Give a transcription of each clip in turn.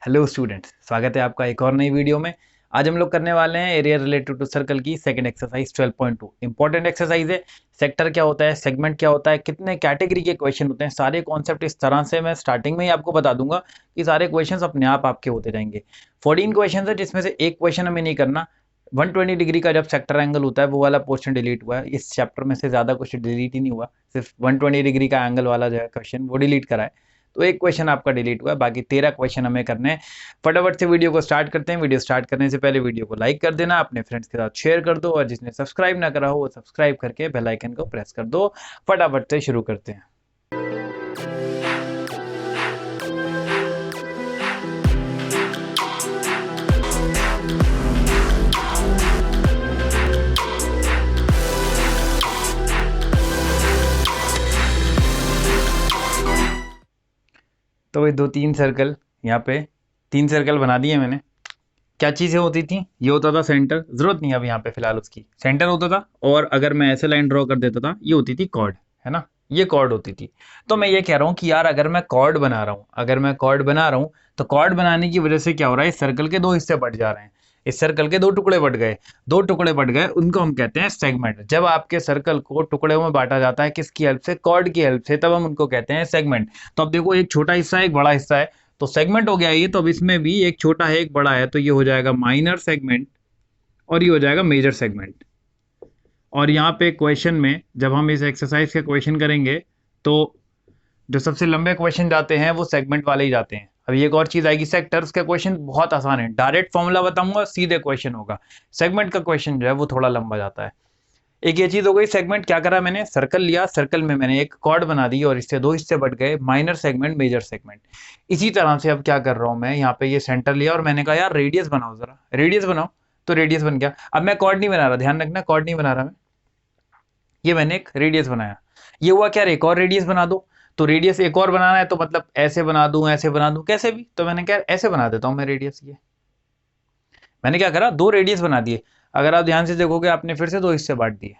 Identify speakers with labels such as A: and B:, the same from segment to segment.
A: Hello students, स्वागत है आपका एक और नई वीडियो में। आज हम लोग करने वाले हैं एरिया रिलेटेड टू सर्कल की सेकंड एक्सरसाइज 12.2। इंपॉर्टेंट एक्सरसाइज है। सेक्टर क्या होता है, सेगमेंट क्या होता है, कितने कैटेगरी के क्वेश्चन होते हैं, सारे कॉन्सेप्ट इस तरह से मैं स्टार्टिंग में ही आपको बता दूंगा कि सारे क्वेश्चन अपने आप आपके होते जाएंगे। 14 क्वेश्चन है जिसमें से एक क्वेश्चन हमें नहीं करना। 120 डिग्री का जब सेक्टर एंगल होता है वो वाला पोर्शन डिलीट हुआ है। इस चैप्टर में से ज़्यादा कुछ डिलीट ही नहीं हुआ, सिर्फ 120 डिग्री का एंगल वाला जो है क्वेश्चन वो डिलीट करा है। तो एक क्वेश्चन आपका डिलीट हुआ है, बाकी 13 क्वेश्चन हमें करने हैं। फटाफट से वीडियो को स्टार्ट करते हैं। वीडियो स्टार्ट करने से पहले वीडियो को लाइक कर देना, अपने फ्रेंड्स के साथ शेयर कर दो और जिसने सब्सक्राइब ना करा हो वो सब्सक्राइब करके बेल आइकन को प्रेस कर दो। फटाफट से शुरू करते हैं। तो वही दो तीन सर्कल, यहाँ पे 3 सर्कल बना दिए मैंने। क्या चीज़ें होती थी, ये होता था सेंटर, जरूरत नहीं अब यहाँ पे फिलहाल उसकी। सेंटर होता था और अगर मैं ऐसे लाइन ड्रॉ कर देता था ये होती थी कॉर्ड, है ना, ये कॉर्ड होती थी। तो मैं ये कह रहा हूँ कि यार अगर मैं कॉर्ड बना रहा हूँ तो कॉर्ड बनाने की वजह से क्या हो रहा है, इस सर्कल के 2 हिस्से बढ़ जा रहे हैं। इस सर्कल के 2 टुकड़े बढ़ गए, उनको हम कहते हैं सेगमेंट। जब आपके सर्कल को टुकड़े में बांटा जाता है किसकी हेल्प से, कॉर्ड की हेल्प से, तब हम उनको कहते हैं सेगमेंट। तो अब देखो, एक छोटा हिस्सा है, एक बड़ा हिस्सा है, तो सेगमेंट हो गया ये। तो अब इसमें भी एक छोटा है एक बड़ा है, तो ये हो जाएगा माइनर सेगमेंट और ये हो जाएगा मेजर सेगमेंट। और यहाँ पे क्वेश्चन में जब हम इस एक्सरसाइज के क्वेश्चन करेंगे तो जो सबसे लंबे क्वेश्चन जाते हैं वो सेगमेंट वाले ही जाते हैं। अब एक और चीज आएगी, सेक्टर्स का क्वेश्चन बहुत आसान है, डायरेक्ट फॉर्मूला बताऊंगा, सीधे क्वेश्चन होगा। सेगमेंट का क्वेश्चन जो है वो थोड़ा लंबा जाता है। एक ये चीज हो गई, सेगमेंट क्या करा मैंने, सर्कल लिया, सर्कल में मैंने एक कॉर्ड बना दी और इससे 2 हिस्से बढ़ गए, माइनर सेगमेंट मेजर सेगमेंट। इसी तरह से अब क्या कर रहा हूं मैं, यहाँ पे ये सेंटर लिया और मैंने कहा यार रेडियस बनाओ, जरा रेडियस बनाओ। तो रेडियस बन गया। अब मैं कॉर्ड नहीं बना रहा, ध्यान रखना, कॉर्ड नहीं बना रहा मैं, ये मैंने एक रेडियस बनाया। ये हुआ क्या, एक और रेडियस बना दो। तो रेडियस एक और बनाना है तो मतलब ऐसे बना दूं, ऐसे बना दूं, कैसे भी। तो मैंने क्या, ऐसे बना देता हूं मैं रेडियस। ये मैंने क्या करा, 2 रेडियस बना दिए। अगर आप ध्यान से देखोगे, आपने फिर से 2 हिस्से बांट दिए,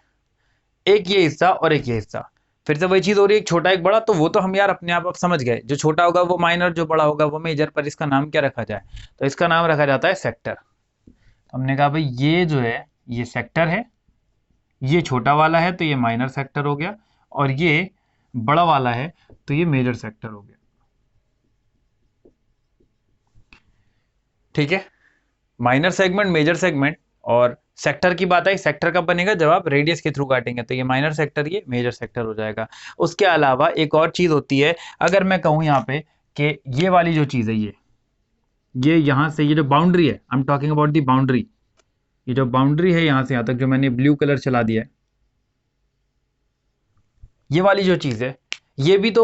A: एक ये हिस्सा और एक ये हिस्सा। फिर से वही चीज हो रही है, एक छोटा एक बड़ा। तो वो तो हम यार अपने आप समझ गए, जो छोटा होगा वो माइनर, जो बड़ा होगा वो मेजर। पर इसका नाम क्या रखा जाए, तो इसका नाम रखा जाता है सेक्टर। हमने कहा भाई ये जो है ये सेक्टर है, ये छोटा वाला है तो ये माइनर सेक्टर हो गया, और ये बड़ा वाला है तो ये मेजर सेक्टर हो गया। ठीक है, माइनर सेगमेंट, मेजर सेगमेंट और सेक्टर की बात आई। सेक्टर कब बनेगा, जब आप रेडियस के थ्रू काटेंगे, तो ये माइनर सेक्टर, ये मेजर सेक्टर हो जाएगा। उसके अलावा एक और चीज होती है, अगर मैं कहूं यहाँ पे कि ये वाली जो चीज है, ये यहां से, ये जो बाउंड्री है, I am talking about the boundary, ये जो बाउंड्री है यहां से यहां तक, जो मैंने ब्लू कलर चला दिया है, ये वाली जो चीज है, ये भी तो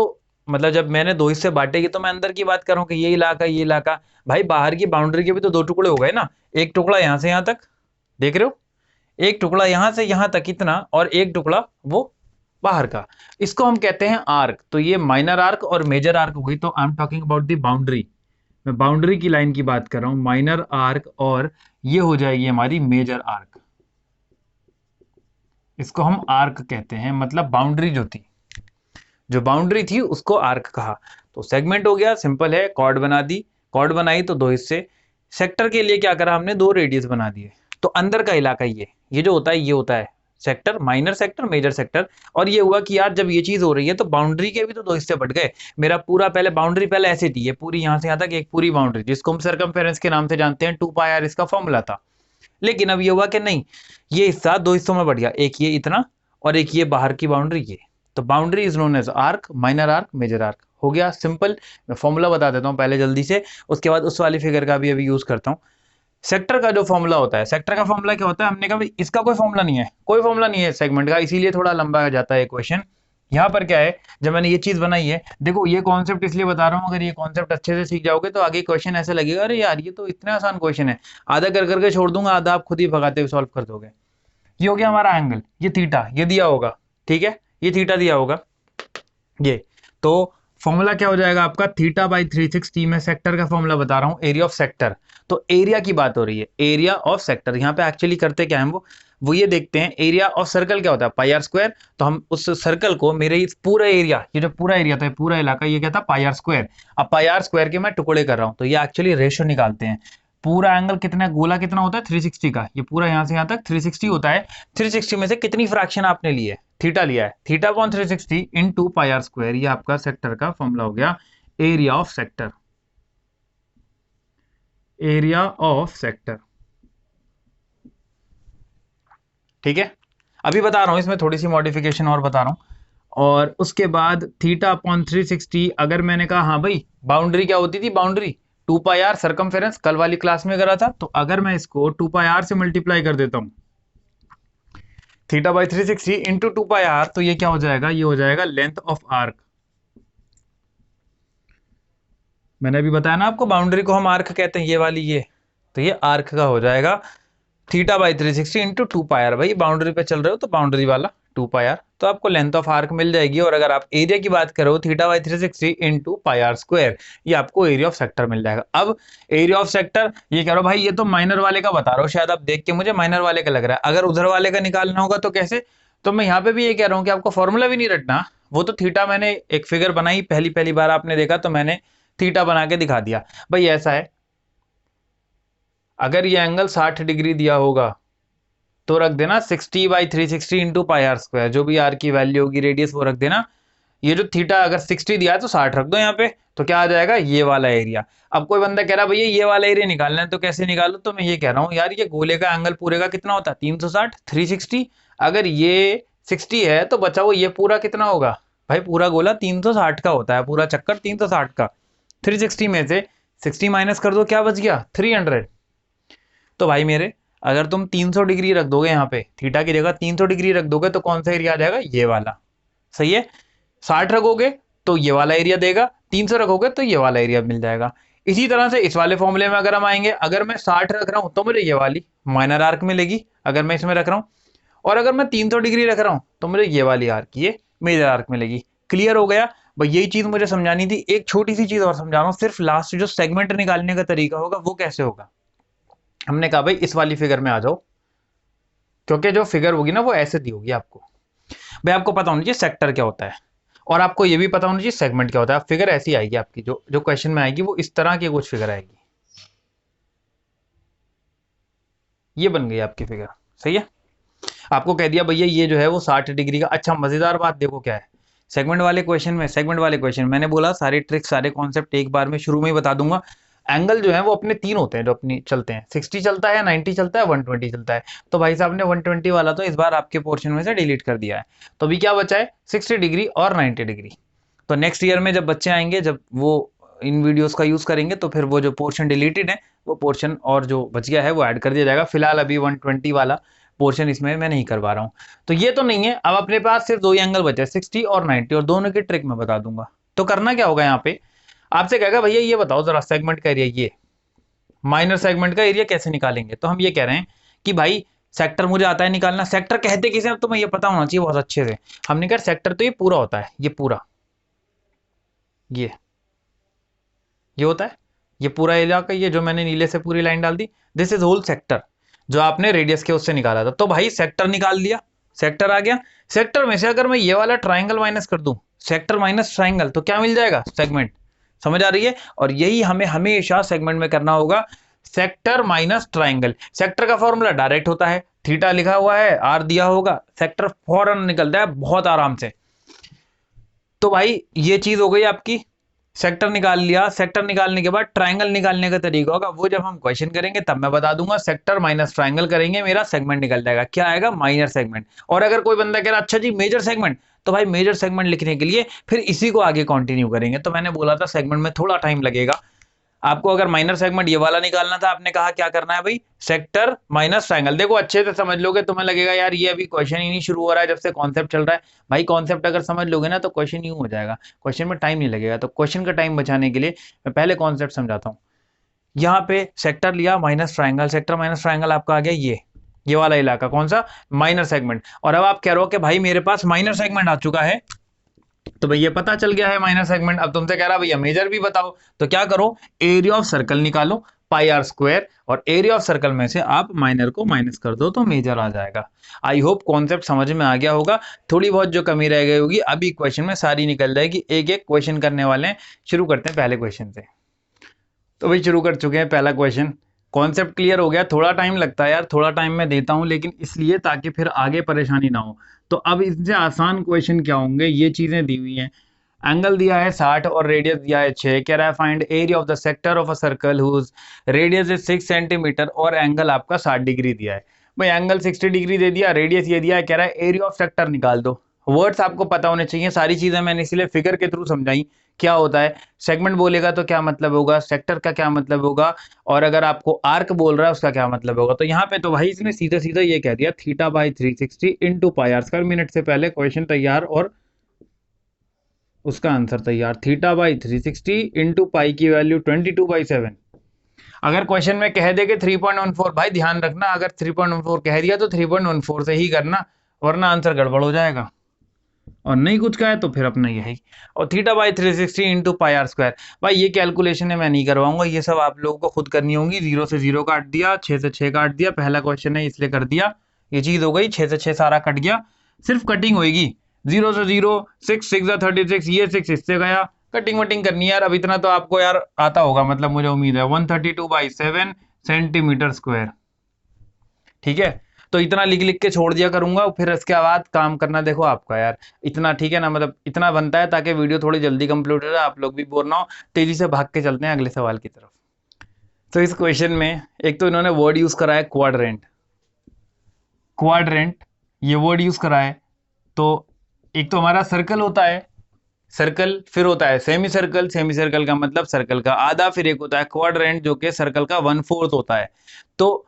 A: मतलब जब मैंने 2 हिस्से बांटे, तो मैं अंदर की बात कर रहा हूं कि ये इलाका, भाई बाहर की बाउंड्री के भी तो 2 टुकड़े हो गए ना। एक टुकड़ा यहां से यहां तक, देख रहे हो, एक टुकड़ा यहां से यहां तक इतना, और एक टुकड़ा वो बाहर का। इसको हम कहते हैं आर्क। तो ये माइनर आर्क और मेजर आर्क हो गई। तो I am talking about the boundary, मैं बाउंड्री की लाइन की बात कर रहा हूं, माइनर आर्क, और ये हो जाएगी हमारी मेजर आर्क। इसको हम आर्क कहते हैं, मतलब बाउंड्री जो थी, जो बाउंड्री थी उसको आर्क कहा। तो सेगमेंट हो गया, सिंपल है, कॉर्ड बना दी, कॉर्ड बनाई तो 2 हिस्से। सेक्टर के लिए क्या करा हमने, 2 रेडियस बना दिए। तो अंदर का इलाका ये जो होता है, ये होता है sector, minor sector, major sector. और ये हुआ कि यार जब ये चीज हो रही है तो बाउंड्री के भी तो 2 हिस्से बढ़ गए। मेरा पूरा पहले बाउंड्री पहले ऐसे थी, ये पूरी यहां से यहां तक एक पूरी बाउंड्री, जिसको हम सर्कमफेरेंस के नाम से जानते हैं, 2 पाई आर इसका फॉर्मूला था। लेकिन अब ये हुआ कि नहीं, ये हिस्सा 2 हिस्सों में बढ़ गया, एक ये इतना और एक ये बाहर की बाउंड्री ये। तो boundary is known as arc, minor arc, major arc. हो गया सिंपल। मैं फॉर्मूला बता देता हूं पहले जल्दी से, उसके बाद उस वाली फिगर का भी अभी यूज करता हूं। सेक्टर का जो फॉर्मूला होता है, सेक्टर का फॉर्मूला क्या होता है, हमने कहा भाई इसका कोई फॉर्मूला नहीं है, कोई फॉर्मूला नहीं है सेगमेंट का, इसीलिए थोड़ा लंबा जाता है क्वेश्चन। यहाँ पर क्या है, जब मैंने ये चीज बनाई है, देखो ये कॉन्सेप्ट इसलिए बता रहा हूँ, अगर ये कॉन्सेप्ट अच्छे से सीख जाओगे तो आगे क्वेश्चन ऐसे लगेगा, अरे यार ये तो इतना आसान क्वेश्चन है, आधा कर करके छोड़ दूंगा, आधा आप खुद ही भगाते हुए सॉल्व कर दोगे। ये हो गया हमारा एंगल, ये थीटा, ये दिया होगा, ठीक है, ये थीटा दिया होगा ये। तो फॉर्मूला क्या हो जाएगा आपका, थीटा बाई 360। में सेक्टर का फॉर्मूला बता रहा हूं, एरिया ऑफ सेक्टर। तो एरिया की बात हो रही है, एरिया ऑफ सेक्टर। यहाँ पे एक्चुअली करते क्या है वो, वो ये देखते हैं एरिया ऑफ सर्कल क्या होता है, पाई आर स्क्वायर। तो हम उस सर्कल को, मेरे इस पूरा एरिया, ये जो पूरा एरिया था, पूरा इलाका, ये क्या था, पाई आर स्क्वायर। अब पाई आर स्क्वायर के मैं टुकड़े कर रहा हूँ, तो ये एक्चुअली रेशियो निकालते हैं। पूरा एंगल कितना, गोला कितना होता है 360 का, ये पूरा यहाँ से यहाँ तक 360 होता है। 360 में से कितनी फ्रैक्शन आपने ली है, थीटा लिया है, theta upon 360 into pi are square. ये आपका सेक्टर का फॉर्मूला हो गया, area of sector, area of sector. ठीक है, अभी बता रहा हूं, इसमें थोड़ी सी मॉडिफिकेशन और बता रहा हूं। और उसके बाद थीटा अपॉन 360, अगर मैंने कहा हाँ भाई बाउंड्री क्या होती थी, बाउंड्री 2 पाई आर सरकमफेरेंस, कल वाली क्लास में करा था। तो अगर मैं इसको 2 पाई आर से मल्टीप्लाई कर देता हूं, theta by 360 into 2 pi R, तो ये क्या हो जाएगा, ये हो जाएगा लेंथ ऑफ आर्क। मैंने अभी बताया ना आपको, बाउंड्री को हम आर्क कहते हैं, ये वाली ये, तो ये आर्क का हो जाएगा theta by 360 into 2 pi R. भाई बाउंड्री पे चल रहे हो तो बाउंड्री वाला 2 पाई आर, तो आपको लेंथ ऑफ आर्क मिल जाएगी। और अगर आप एरिया की बात करो, theta by 360 into pi are square, ये आपको एरिया ऑफ सेक्टर मिल जाएगा। अब एरिया ऑफ सेक्टर ये कह रहा हो भाई, ये तो माइनर वाले का बता रहा हूँ, शायद आप देख के मुझे माइनर वाले का लग रहा है, अगर उधर वाले का निकालना होगा तो कैसे। तो मैं यहाँ पे भी ये कह रहा हूँ कि आपको फॉर्मूला भी नहीं रटना, वो तो थीटा मैंने एक फिगर बनाई, पहली पहली बार आपने देखा तो मैंने थीटा बना के दिखा दिया। भाई ऐसा है, अगर ये एंगल 60 डिग्री दिया होगा तो रख देना 60 by 360 into pi are square, जो भी आर की वैल्यू होगी, रेडियस, वो रख देना। ये जो थीटा अगर 60 दिया है तो 60 रख दो यहाँ पे, तो क्या आ जाएगा, ये वाला एरिया। अब कोई बंदा कह रहा है भैया ये वाला एरिया निकालना है, तो कैसे निकालो, तो मैं ये कह रहा हूँ यार, ये गोले का एंगल पूरे का कितना होता है 360, 360। अगर ये 60 है तो बचा वो ये पूरा कितना होगा, भाई पूरा गोला 360 का होता है, पूरा चक्कर 360 का। 360 में से 60 माइनस कर दो, क्या बच गया 300। तो भाई मेरे, अगर तुम 300 डिग्री रख दोगे यहाँ पे, थीटा की जगह 300 डिग्री रख दोगे, तो कौन सा एरिया आ जाएगा, ये वाला। सही है, 60 रखोगे तो ये वाला एरिया देगा, 300 रखोगे तो ये वाला एरिया मिल जाएगा। इसी तरह से इस वाले फॉर्मूले में अगर हम आएंगे, अगर मैं 60 रख रहा हूं तो मुझे ये वाली माइनर आर्क मिलेगी, अगर मैं इसमें रख रहा हूं। और अगर मैं 300 डिग्री रख रहा हूं तो मुझे ये वाली आर्क, ये मेजर आर्क मिलेगी। क्लियर हो गया भाई, यही चीज मुझे समझानी थी। एक छोटी सी चीज और समझा रहा हूं, सिर्फ लास्ट जो सेगमेंट निकालने का तरीका होगा वो कैसे होगा। हमने कहा भाई इस वाली फिगर में आ जाओ, क्योंकि जो फिगर होगी ना वो ऐसे दी होगी आपको। भाई आपको पता होना चाहिए सेक्टर क्या होता है, और आपको ये भी पता होना चाहिए सेगमेंट क्या होता है। फिगर ऐसी आएगी आपकी, जो जो क्वेश्चन में आएगी वो इस तरह की कुछ फिगर आएगी। ये बन गई आपकी फिगर। सही है, आपको कह दिया भैया ये जो है वो 60 डिग्री का। अच्छा मजेदार बात देखो क्या है, सेगमेंट वाले क्वेश्चन में, सेगमेंट वाले क्वेश्चन मैंने बोला सारे ट्रिक्स, सारे कॉन्सेप्ट एक बार में शुरू में ही बता दूंगा। एंगल जो है वो अपने तीन होते हैं जो अपनी चलते हैं, 60 चलता है, 90 चलता है, 120 चलता है। तो भाई साहब ने 120 वाला तो इस बार आपके पोर्शन में से डिलीट कर दिया है, तो अभी क्या बचा है 60 डिग्री और 90 डिग्री। तो नेक्स्ट ईयर में जब बच्चे आएंगे, जब वो इन वीडियोस का यूज करेंगे, तो फिर वो जो पोर्शन डिलीटेड है वो पोर्शन और जो बच गया है वो ऐड कर दिया जाएगा। फिलहाल अभी 120 वाला पोर्शन इसमें मैं नहीं करवा रहा हूँ। तो ये तो नहीं है, अब अपने पास सिर्फ दो ही एंगल बचे 60 और 90, और दोनों की ट्रिक मैं बता दूंगा। तो करना क्या होगा, यहाँ पे आपसे कहेगा भैया ये बताओ जरा सेगमेंट का एरिया, ये माइनर सेगमेंट का एरिया कैसे निकालेंगे। तो हम ये कह रहे हैं कि भाई सेक्टर मुझे आता है निकालना। सेक्टर कहते किसे, अब तो मैं ये पता होना चाहिए बहुत अच्छे से। हमने कहा सेक्टर तो ये पूरा होता है, ये पूरा, ये होता है, ये पूरा एरिया का, ये जो मैंने नीले से पूरी लाइन डाल दी, दिस इज होल सेक्टर, जो आपने रेडियस के उससे निकाला था। तो भाई सेक्टर निकाल दिया, सेक्टर आ गया। सेक्टर में से अगर मैं ये वाला ट्राइंगल माइनस कर दूं, सेक्टर माइनस ट्राइंगल, तो क्या मिल जाएगा, सेगमेंट। समझ आ रही है, और यही हमें हमेशा सेगमेंट में करना होगा, सेक्टर माइनस ट्राइंगल। सेक्टर का फॉर्मूला डायरेक्ट होता है, थीटा लिखा हुआ है, आर दिया होगा, सेक्टर फौरन निकलता है बहुत आराम से। तो भाई ये चीज हो गई आपकी, सेक्टर निकाल लिया। सेक्टर निकालने के बाद ट्राइंगल निकालने का तरीका होगा, वो जब हम क्वेश्चन करेंगे तब मैं बता दूंगा। सेक्टर माइनस ट्राइंगल करेंगे, मेरा सेगमेंट निकल जाएगा, क्या आएगा, माइनर सेगमेंट। और अगर कोई बंदा कह रहा अच्छा जी मेजर सेगमेंट, तो भाई मेजर सेगमेंट लिखने के लिए फिर इसी को आगे कंटिन्यू करेंगे। तो मैंने बोला था सेगमेंट में थोड़ा टाइम लगेगा आपको। अगर माइनर सेगमेंट ये वाला निकालना था, आपने कहा क्या करना है भाई, सेक्टर माइनस ट्रायंगल। देखो अच्छे से समझ लोगे, तुम्हें लगेगा यार ये अभी क्वेश्चन ही नहीं शुरू हो रहा है, जब से कॉन्सेप्ट चल रहा है। भाई कॉन्सेप्ट अगर समझ लोगे ना तो क्वेश्चन यूं हो जाएगा, क्वेश्चन में टाइम नहीं लगेगा। तो क्वेश्चन का टाइम बचाने के लिए मैं पहले कॉन्सेप्ट समझाता हूँ। यहाँ पे सेक्टर लिया minus triangle, sector minus triangle आपका आ गया ये वाला इलाका, कौन सा, माइनर सेगमेंट। और अब आप कह रहे हो कि भाई मेरे पास माइनर सेगमेंट आ चुका है, तो भैया पता चल गया है माइनर सेगमेंट। अब तुमसे कह रहा भैया मेजर भी बताओ, तो क्या करो, एरिया ऑफ सर्कल निकालो, पाई आर स्क्वायर, और एरिया ऑफ सर्कल में से आप माइनर को माइनस कर दो तो मेजर आ जाएगा। आई होप कॉन्सेप्ट समझ में आ गया होगा। थोड़ी बहुत जो कमी रह गई होगी अभी क्वेश्चन में सारी निकल जाएगी, एक एक क्वेश्चन करने वाले हैं। शुरू करते हैं पहले क्वेश्चन से। तो भाई शुरू कर चुके हैं पहला क्वेश्चन। कॉन्सेप्ट क्लियर हो गया? थोड़ा टाइम लगता है यार, थोड़ा टाइम मैं देता हूं, लेकिन इसलिए ताकि फिर आगे परेशानी ना हो। तो अब इनसे आसान क्वेश्चन क्या होंगे, ये चीजें दी हुई हैं। एंगल दिया है 60 और रेडियस दिया है 6। कह रहा है find area of the sector of a circle whose radius is 6 centimetre और एंगल आपका 60 डिग्री दिया है। भाई एंगल 60 डिग्री दे दिया, रेडियस ये दिया है, कह रहा है एरिया ऑफ सेक्टर निकाल दो। वर्ड्स आपको पता होने चाहिए, सारी चीजें मैंने इसलिए फिगर के थ्रू समझाई। क्या होता है सेगमेंट बोलेगा तो क्या मतलब होगा, सेक्टर का क्या मतलब होगा, और अगर आपको आर्क बोल रहा है उसका क्या मतलब होगा। तो यहाँ पे तो भाई इसने सीधा सीधा ये कह दिया theta by 360 into pi are square. Minute से पहले क्वेश्चन तैयार और उसका आंसर तैयार। थीटा बाई 360 इंटू पाई की वैल्यू 22/7। अगर क्वेश्चन में कह दे कि 3.14, भाई ध्यान रखना, अगर 3.14 कह दिया तो 3.14 से ही करना, वरना आंसर गड़बड़ हो जाएगा। और नहीं कुछ का है तो फिर अपना यही। और theta by 360 into pi are square, भाई ये कैलकुलेशन है मैं नहीं करवाऊंगा, ये सब आप लोगों को खुद करनी होगी। 0 से 0 काट दिया, 6 से 6 काट दिया, पहला क्वेश्चन है इसलिए कर दिया, ये चीज हो गई। 6 से 6 सारा कट गया, सिर्फ कटिंग होगी। 0 से 0, 6 6 36, ये 6 इससे गया, कटिंग वटिंग करनी है यार। अब इतना तो आपको यार आता होगा, मतलब मुझे उम्मीद है। 132/7 सेंटीमीटर स्क्वायर, ठीक है। तो इतना लिख लिख के छोड़ दिया करूंगा, फिर इसके बाद काम करना देखो आपका यार। इतना ठीक है ना, मतलब इतना बनता है ताकि वीडियो थोड़ी जल्दी कंप्लीट हो जाए, आप लोग भी बोर ना हो। तेजी से भाग के चलते हैं अगले सवाल की तरफ। तो इस क्वेश्चन में एक तो इन्होंने वर्ड यूज करा है क्वाड्रेंट। क्वाड्रेंट ये वर्ड यूज करा है। तो एक तो हमारा सर्कल होता है, सर्कल, फिर होता है सेमी सर्कल, सेमी सर्कल का मतलब सर्कल का आधा, फिर एक होता है क्वाड्रेंट जो कि सर्कल का 1/4 होता है। तो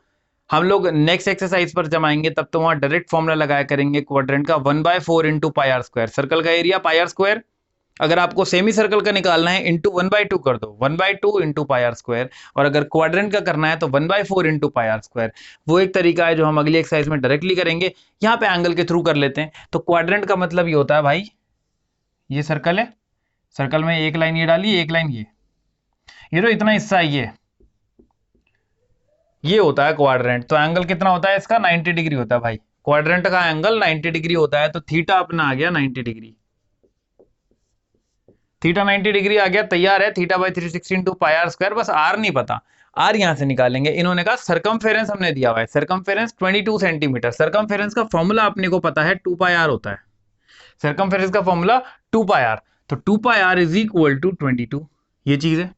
A: हम लोग नेक्स्ट एक्सरसाइज पर जब आएंगे तब तो वहां डायरेक्ट फॉर्मूला लगाया करेंगे क्वाड्रेंट का 1/4 into pi are square. Circle का एरिया पाई आर स्क्वायर, अगर आपको सेमी सर्कल का निकालना है इंटू 1/2 कर दो, 1/2 इंटू पाई आर स्क्वायर। और अगर क्वाड्रेंट का करना है तो 1/4 इंटू पाई आर स्क्वायर। वो एक तरीका है जो हम अगली एक्सरसाइज में डायरेक्टली करेंगे, यहाँ पे एंगल के थ्रू कर लेते हैं। तो क्वाड्रेंट का मतलब ये होता है भाई, ये सर्कल है, सर्कल में एक लाइन ये डाली, एक लाइन ये तो इतना हिस्सा है, ये होता है क्वाड्रेंट। तो एंगल कितना होता है इसका, 90 डिग्री होता है भाई। क्वाड्रेंट का एंगल 90 डिग्री होता है। तो थीटा अपना आ गया 90 डिग्री, थीटा 90 डिग्री आ गया, तैयार है। Theta by 360 into pi are square, बस आर नहीं पता, आर यहां से निकालेंगे। इन्होंने कहा सरकमफेरेंस हमने दिया हुआ है, सरकमफेरेंस 22 सेंटीमीटर। सरकमफेरेंस का फॉर्मूला अपने को पता है 2 पाई आर होता है। सरकमफेरेंस का फॉर्मूला 2 पाई आर, तो 2 pi R is equal to 22, ये चीज है।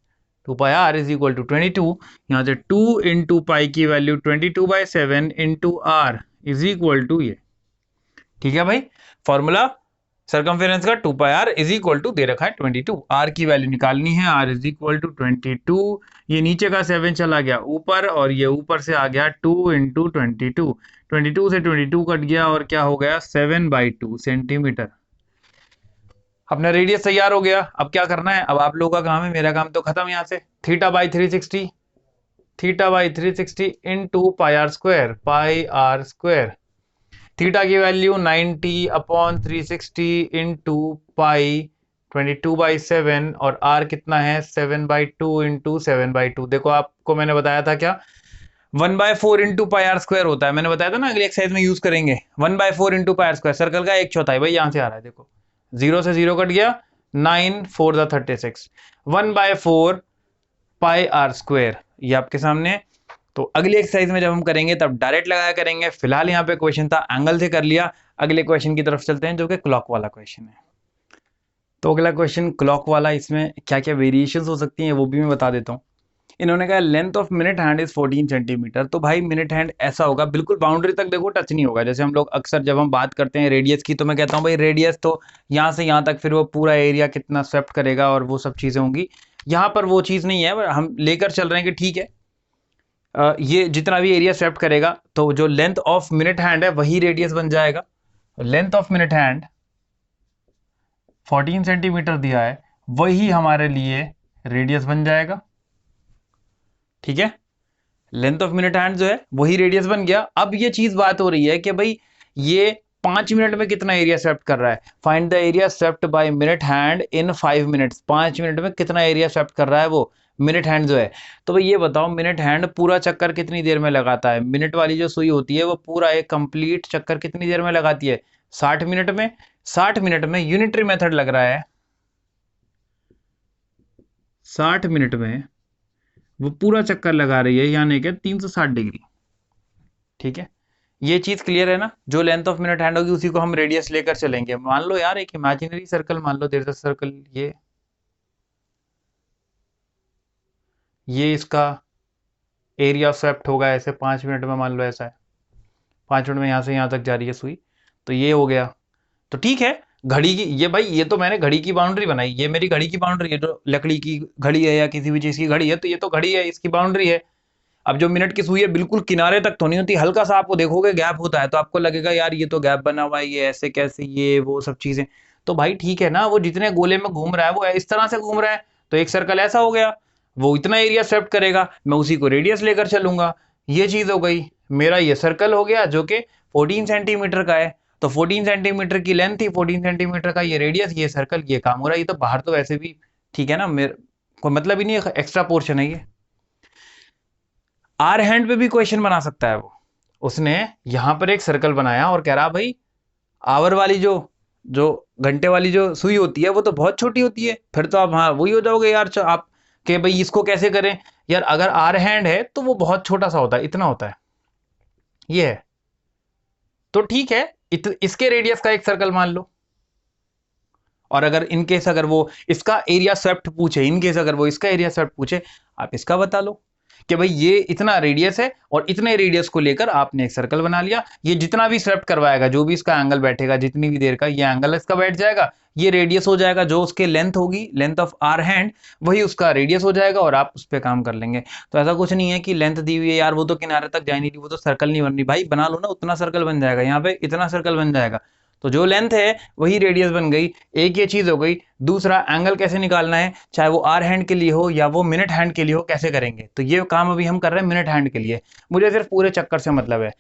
A: 2 pi R is equal to 22, यहाँ से 2 इंटू पाई की value 22/7 into R is equal to ये, ठीक है भाई। फॉर्मूला सरकमफेरेंस का 2 pi R is equal to दे रखा है 22। आर की वैल्यू निकालनी है, आर इज इक्वल टू 22। ये नीचे का 7 चला गया ऊपर, और ये ऊपर से आ गया 2 इंटू 22। 22 से 22 कट गया और क्या हो गया 7/2 सेंटीमीटर। अपना रेडियस तैयार हो गया। अब क्या करना है, अब आप लोगों का काम है, मेरा काम तो खत्म। यहाँ से theta by 360, theta by 360 into pi are square, pi are square. Theta की वैल्यू 90/360 इंटू पाई 22/7, और आर कितना है 7/2 इंटू 7/2। देखो आपको मैंने बताया था क्या, 1/4 इंटू पाई आर स्क्वायर होता है, मैंने बताया था ना अगली एक्सरसाइज में यूज करेंगे। 1/4 into pi are square, circle का 1/4 भाई, यहां से आ रहा है देखो, 0 से 0 कट गया, 9 4 36, 1/4 पाई आर स्क्वायर, ये आपके सामने। तो अगली एक्सरसाइज में जब हम करेंगे तब डायरेक्ट लगाया करेंगे। फिलहाल यहाँ पे क्वेश्चन था, एंगल से कर लिया। अगले क्वेश्चन की तरफ चलते हैं जो कि क्लॉक वाला क्वेश्चन है। तो अगला क्वेश्चन क्लॉक वाला, इसमें क्या क्या वेरिएशंस हो सकती हैं वो भी मैं बता देता हूँ। इन्होंने कहा length of minute hand is 14 centimetre. तो भाई मिनट हैंड ऐसा होगा, बिल्कुल बाउंड्री तक देखो टच नहीं होगा। जैसे हम लोग अक्सर जब हम बात करते हैं रेडियस की, तो मैं कहता हूँ भाई रेडियस तो यहाँ से यहाँ तक, फिर वो पूरा एरिया कितना स्वेप्ट करेगा और वो सब चीज़ें होंगी। यहाँ पर वो चीज़ नहीं है, हम लेकर चल रहे हैं कि ठीक है ये जितना भी एरिया स्वेप्ट करेगा तो जो लेंथ ऑफ मिनट हैंड है वही रेडियस बन जाएगा। Length of minute hand 14 centimetre दिया है, वही हमारे लिए रेडियस बन जाएगा, ठीक है। लेंथ ऑफ मिनट हैंड जो है वही रेडियस बन गया। अब ये चीज बात हो रही है कि भाई ये 5 मिनट में कितना एरिया स्वेप्ट कर रहा है। Find the area swept by minute hand in 5 minutes. 5 minute में कितना एरिया स्वेप्ट कर रहा है वो। मिनट हैंड जो है। तो भाई ये बताओ, मिनट हैंड पूरा चक्कर कितनी देर में लगाता है? मिनट वाली जो सुई होती है वो पूरा एक कंप्लीट चक्कर कितनी देर में लगाती है? 60 मिनट में। 60 मिनट में यूनिटरी मेथड लग रहा है, 60 मिनट में वो पूरा चक्कर लगा रही है, यानी कि 360 डिग्री। ठीक है, ये चीज क्लियर है ना? जो लेंथ ऑफ मिनट हैंड होगी उसी को हम रेडियस लेकर चलेंगे। मान लो यार एक इमेजिनरी सर्कल मान लो, देयर इज अ सर्कल, ये इसका एरिया स्वेप्ट होगा ऐसे 5 मिनट में, मान लो ऐसा है, 5 मिनट में यहाँ से यहाँ तक जा रही है सुई, तो ये हो गया। तो ठीक है, घड़ी की ये भाई, ये तो मैंने घड़ी की बाउंड्री बनाई, ये मेरी घड़ी की बाउंड्री है, जो लकड़ी की घड़ी है या किसी भी चीज की घड़ी है, तो ये तो घड़ी है, इसकी बाउंड्री है। अब जो मिनट की सुई है बिल्कुल किनारे तक तो नहीं होती, हल्का सा आपको देखोगे गैप होता है, तो आपको लगेगा यार ये तो गैप बना हुआ है, ये ऐसे कैसे, ये वो सब चीजें। तो भाई ठीक है ना, वो जितने गोले में घूम रहा है वो इस तरह से घूम रहा है, तो एक सर्कल ऐसा हो गया, वो इतना एरिया स्वेप्ट करेगा, मैं उसी को रेडियस लेकर चलूंगा। ये चीज हो गई, मेरा ये सर्कल हो गया जो कि 14 सेंटीमीटर का है, तो 14 सेंटीमीटर की लेंथ थी, 14 सेंटीमीटर का ये रेडियस, ये सर्कल, ये काम हो रहा है। ये तो बाहर तो वैसे भी ठीक है ना, मेरे कोई मतलब ही नहीं है, एक्स्ट्रा पोर्शन है ये। आर हैंड पे भी क्वेश्चन बना सकता है वो, उसने यहां पर एक सर्कल बनाया और कह रहा भाई आवर वाली जो जो घंटे वाली जो सुई होती है वो तो बहुत छोटी होती है, फिर तो आप हाँ वही हो जाओगे यार, आप के भाई इसको कैसे करें यार, अगर आर हैंड है तो वो बहुत छोटा सा होता है, इतना होता है, ये है। तो ठीक है, इसके रेडियस का एक सर्कल मान लो, और अगर इनकेस अगर वो इसका एरिया स्वेप्ट पूछे, इनकेस अगर वो इसका एरिया स्वेप्ट पूछे, आप इसका बता लो कि भाई ये इतना रेडियस है और इतने रेडियस को लेकर आपने एक सर्कल बना लिया, ये जितना भी स्वेप्ट करवाएगा, जो भी इसका एंगल बैठेगा, जितनी भी देर का ये एंगल इसका बैठ जाएगा, ये रेडियस हो जाएगा, जो उसके लेंथ होगी, लेंथ ऑफ आर हैंड, वही उसका रेडियस हो जाएगा, और आप उस पर काम कर लेंगे। तो ऐसा कुछ नहीं है कि लेंथ दी हुई है यार, वो तो किनारे तक जा नहीं रही, वो तो सर्कल नहीं बन रही, भाई बना लो ना, उतना सर्कल बन जाएगा, यहाँ पे इतना सर्कल बन जाएगा, तो जो लेंथ है वही रेडियस बन गई। एक ये चीज हो गई। दूसरा, एंगल कैसे निकालना है, चाहे वो आर हैंड के लिए हो या वो मिनट हैंड के लिए हो, कैसे करेंगे? तो ये काम अभी हम कर रहे हैं मिनट हैंड के लिए, मुझे सिर्फ पूरे चक्कर से मतलब है।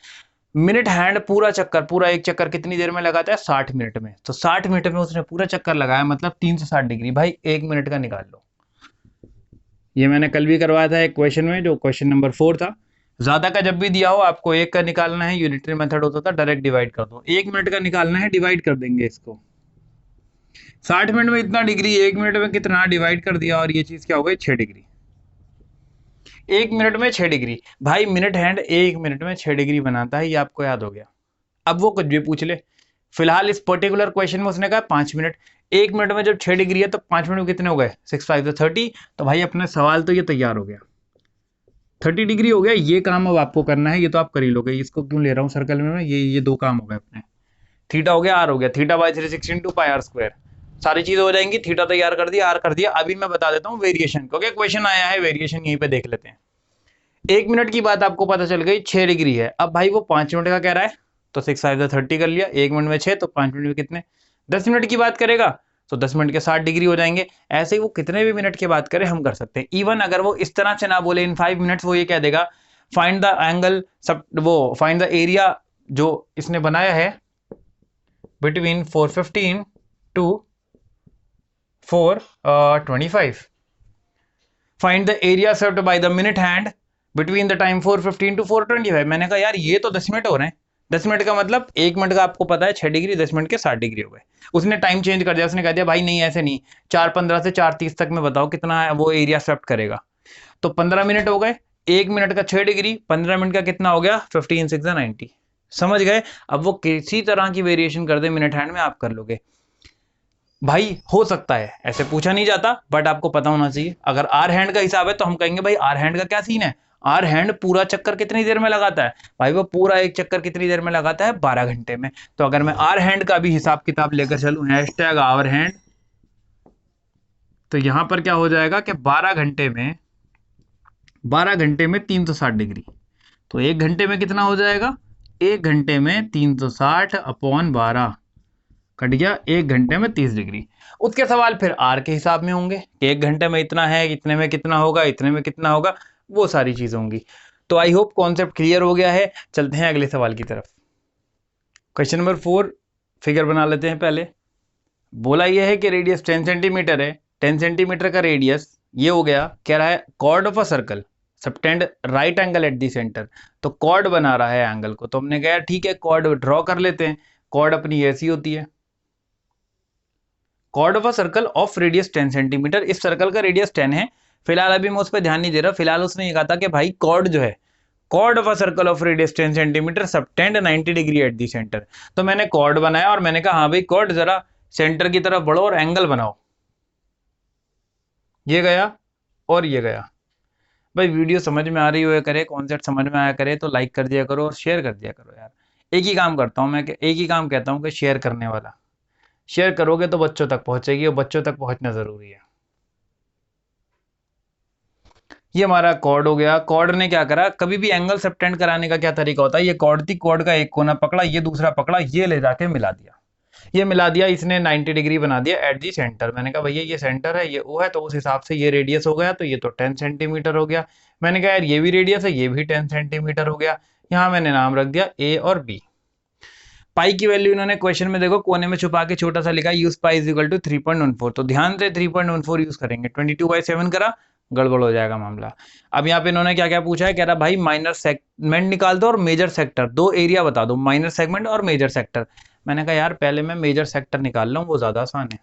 A: मिनट हैंड पूरा चक्कर, पूरा एक चक्कर कितनी देर में लगाता है? 60 मिनट में। तो 60 मिनट में उसने पूरा चक्कर लगाया, मतलब 360 डिग्री। भाई 1 मिनट का निकाल लो। ये मैंने कल भी करवाया था एक क्वेश्चन में, जो क्वेश्चन नंबर 4 था। ज्यादा का जब भी दिया हो, आपको एक का निकालना है, यूनिटरी मेथड होता था डायरेक्ट डिवाइड कर दो, 1 मिनट का निकालना है, डिवाइड कर देंगे इसको। 60 मिनट में इतना डिग्री, 1 मिनट में कितना, डिवाइड कर दिया, और ये चीज क्या हो गई? 6 डिग्री। 1 मिनट में 6 डिग्री। भाई मिनट हैंड 1 मिनट में 6 डिग्री बनाता है, ये आपको याद हो गया। अब वो कुछ भी पूछ ले, फिलहाल इस पर्टिकुलर क्वेश्चन में उसने कहा 5 मिनट। 1 मिनट में जब 6 डिग्री है तो 5 मिनट में कितने हो गए? 6 5 30। तो भाई अपना सवाल तो ये तैयार हो गया, 30 डिग्री हो गया। ये काम अब आपको करना है, ये तो आप कर ही लोगे, इसको क्यों ले रहा हूँ सर्कल में मैं, ये दो काम हो गए अपने। थीटा हो गया, आर हो गया, theta by 360 2 pi are square, सारी चीजें हो जाएंगी। थीटा तैयार कर दिया, आर कर दिया। अभी मैं बता देता हूँ वेरिएशन, क्योंकि क्वेश्चन आया है, वेरिएशन यहीं पे देख लेते हैं। 1 मिनट की बात आपको पता चल गई, 6 डिग्री है। अब भाई वो 5 मिनट का कह रहा है, तो 6 5 30 कर लिया, 1 मिनट में 6, तो 5 मिनट में कितने? 10 मिनट की बात करेगा तो 10 मिनट के 60 डिग्री हो जाएंगे। ऐसे ही वो कितने भी मिनट की बात करे हम कर सकते हैं। इवन अगर वो इस तरह से ना बोले इन 5 मिनट्स, वो ये कह देगा फाइंड द एंगल, सब वो फाइंड द एरिया जो इसने बनाया है between 415 to 425, find the area served by the minute hand between the time 415 to 425। मैंने कहा यार ये तो 10 मिनट हो रहे हैं, 10 मिनट का मतलब 1 मिनट का आपको पता है 6 डिग्री, 10 मिनट के 60 डिग्री हो गए। उसने टाइम चेंज कर दिया, उसने कह दिया भाई नहीं ऐसे नहीं, 4:15 से 4:30 तक में बताओ कितना है वो एरिया स्वेप्ट करेगा। तो 15 मिनट हो गए, 1 मिनट का 6 डिग्री, 15 मिनट का कितना हो गया? 15 6 90। समझ गए? अब वो किसी तरह की वेरिएशन कर दे मिनट हैंड में, आप कर लोगे। भाई हो सकता है, ऐसे पूछा नहीं जाता, बट आपको पता होना चाहिए। अगर आर हैंड का हिसाब है तो हम कहेंगे भाई आर हैंड का क्या सीन है, आर हैंड पूरा चक्कर कितनी देर में लगाता है? भाई वो पूरा एक चक्कर कितनी देर में लगाता है? 12 घंटे में। तो अगर मैं आर हैंड का भी हिसाब किताब लेकर चलूं, हैशटैग आवर हैंड, तो यहां पर क्या हो जाएगा कि 12 घंटे में 360 डिग्री। तो 1 घंटे में कितना हो जाएगा? 1 घंटे में 360 अपॉन 12 कट गया, 1 घंटे में 30 डिग्री। उसके सवाल फिर आर के हिसाब में होंगे कि 1 घंटे में इतना है, इतने में कितना होगा, इतने में कितना होगा, वो सारी चीजें होंगी। तो आई होप कॉन्सेप्ट क्लियर हो गया है। चलते हैं अगले सवाल की तरफ। क्वेश्चन नंबर 4 फिगर बना लेते हैं पहले। बोला यह है कि रेडियस 10 सेंटीमीटर है, 10 सेंटीमीटर का रेडियस ये हो गया, कह रहा है chord of a circle subtend right angle at the centre, तो कॉर्ड बना रहा है एंगल को, तो हमने कहा ठीक है कॉर्ड ड्रॉ कर लेते हैं। कॉर्ड अपनी ऐसी होती है, chord of a circle of radius 10 centimetre, इस सर्कल का रेडियस 10 है। फिलहाल अभी मैं उस पर ध्यान नहीं दे रहा, फिलहाल उसने ये कहा था कि भाई कॉर्ड जो है, chord of a circle of radius 10 centimetre subtend 90 degree at the centre, तो मैंने कॉर्ड बनाया और मैंने कहा हाँ भाई कॉर्ड जरा सेंटर की तरफ बढ़ो और एंगल बनाओ। ये गया और ये गया। भाई वीडियो समझ में आ रही हो करे, कॉन्सेप्ट समझ में आया करे तो लाइक कर दिया करो और शेयर कर दिया करो यार। एक ही काम करता हूँ मैं, एक ही काम कहता हूँ कि शेयर करने वाला, शेयर करोगे तो बच्चों तक पहुंचेगी और बच्चों तक पहुंचना जरूरी है। ये हमारा कॉर्ड हो गया। कॉर्ड ने क्या करा, कभी भी एंगल सबटेंड कराने का क्या तरीका होता है, ये कॉर्ड थी, कॉर्ड का एक कोना पकड़ा, ये दूसरा पकड़ा, ये ले जाके मिला दिया, ये मिला दिया, इसने 90 डिग्री बना दिया एट दी सेंटर। मैंने कहा भैया ये सेंटर है, ये ओ है, तो उस हिसाब से ये रेडियस हो गया, तो ये तो 10 सेंटीमीटर हो गया। मैंने कहा यार ये भी रेडियस है, ये भी 10 सेंटीमीटर हो गया। यहाँ मैंने नाम रख दिया ए और बी। पाई की वैल्यू इन्होंने क्वेश्चन में देखो कोने में छुपा के छोटा सा लिखा, use pi is equal to 3.14, तो ध्यान से 3.14 यूज करेंगे। 22/7 करा, गड़बड़ हो जाएगा मामला। अब यहाँ पे इन्होंने क्या क्या पूछा है, कह रहा भाई माइनर सेगमेंट निकाल दो और मेजर सेक्टर, दो एरिया बता दो, माइनर सेगमेंट और मेजर सेक्टर। मैंने कहा यार पहले मैं मेजर सेक्टर निकाल लूँ, वो ज्यादा आसान है।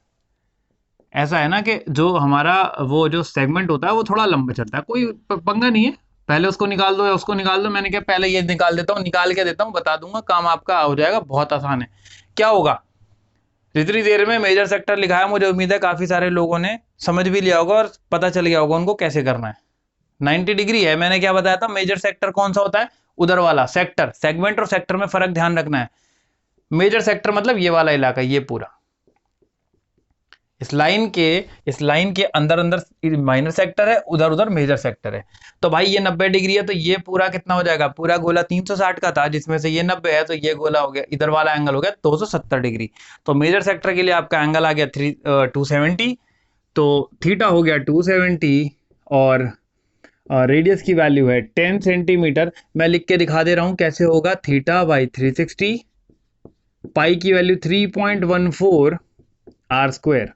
A: ऐसा है ना कि जो हमारा वो जो सेगमेंट होता है वो थोड़ा लंबा चलता है, कोई पंगा नहीं है, पहले उसको निकाल दो या उसको निकाल दो। मैंने कहा पहले ये निकाल देता हूँ, निकाल के देता हूँ, बता दूंगा, काम आपका हो जाएगा, बहुत आसान है। क्या होगा, जितनी देर में मेजर सेक्टर लिखा है, मुझे उम्मीद है काफी सारे लोगों ने समझ भी लिया होगा और पता चल गया होगा उनको कैसे करना है। 90 डिग्री है, मैंने क्या बताया था, मेजर सेक्टर कौन सा होता है, उधर वाला सेक्टर। सेगमेंट और सेक्टर में फर्क ध्यान रखना है। मेजर सेक्टर मतलब ये वाला इलाका, ये पूरा, इस लाइन के अंदर अंदर माइनर सेक्टर है, उधर उधर मेजर सेक्टर है। तो भाई ये 90 डिग्री है, तो ये पूरा कितना हो जाएगा, पूरा गोला 360 का था, जिसमें से ये 90 है, तो ये गोला हो गया, इधर वाला एंगल हो गया 270 डिग्री। तो मेजर सेक्टर के लिए आपका एंगल आ गया 270, तो थीटा हो गया 270 और रेडियस की वैल्यू है 10 सेंटीमीटर। मैं लिख के दिखा दे रहा हूं कैसे होगा, थीटा बाई 360, पाई की value 3.14 R square,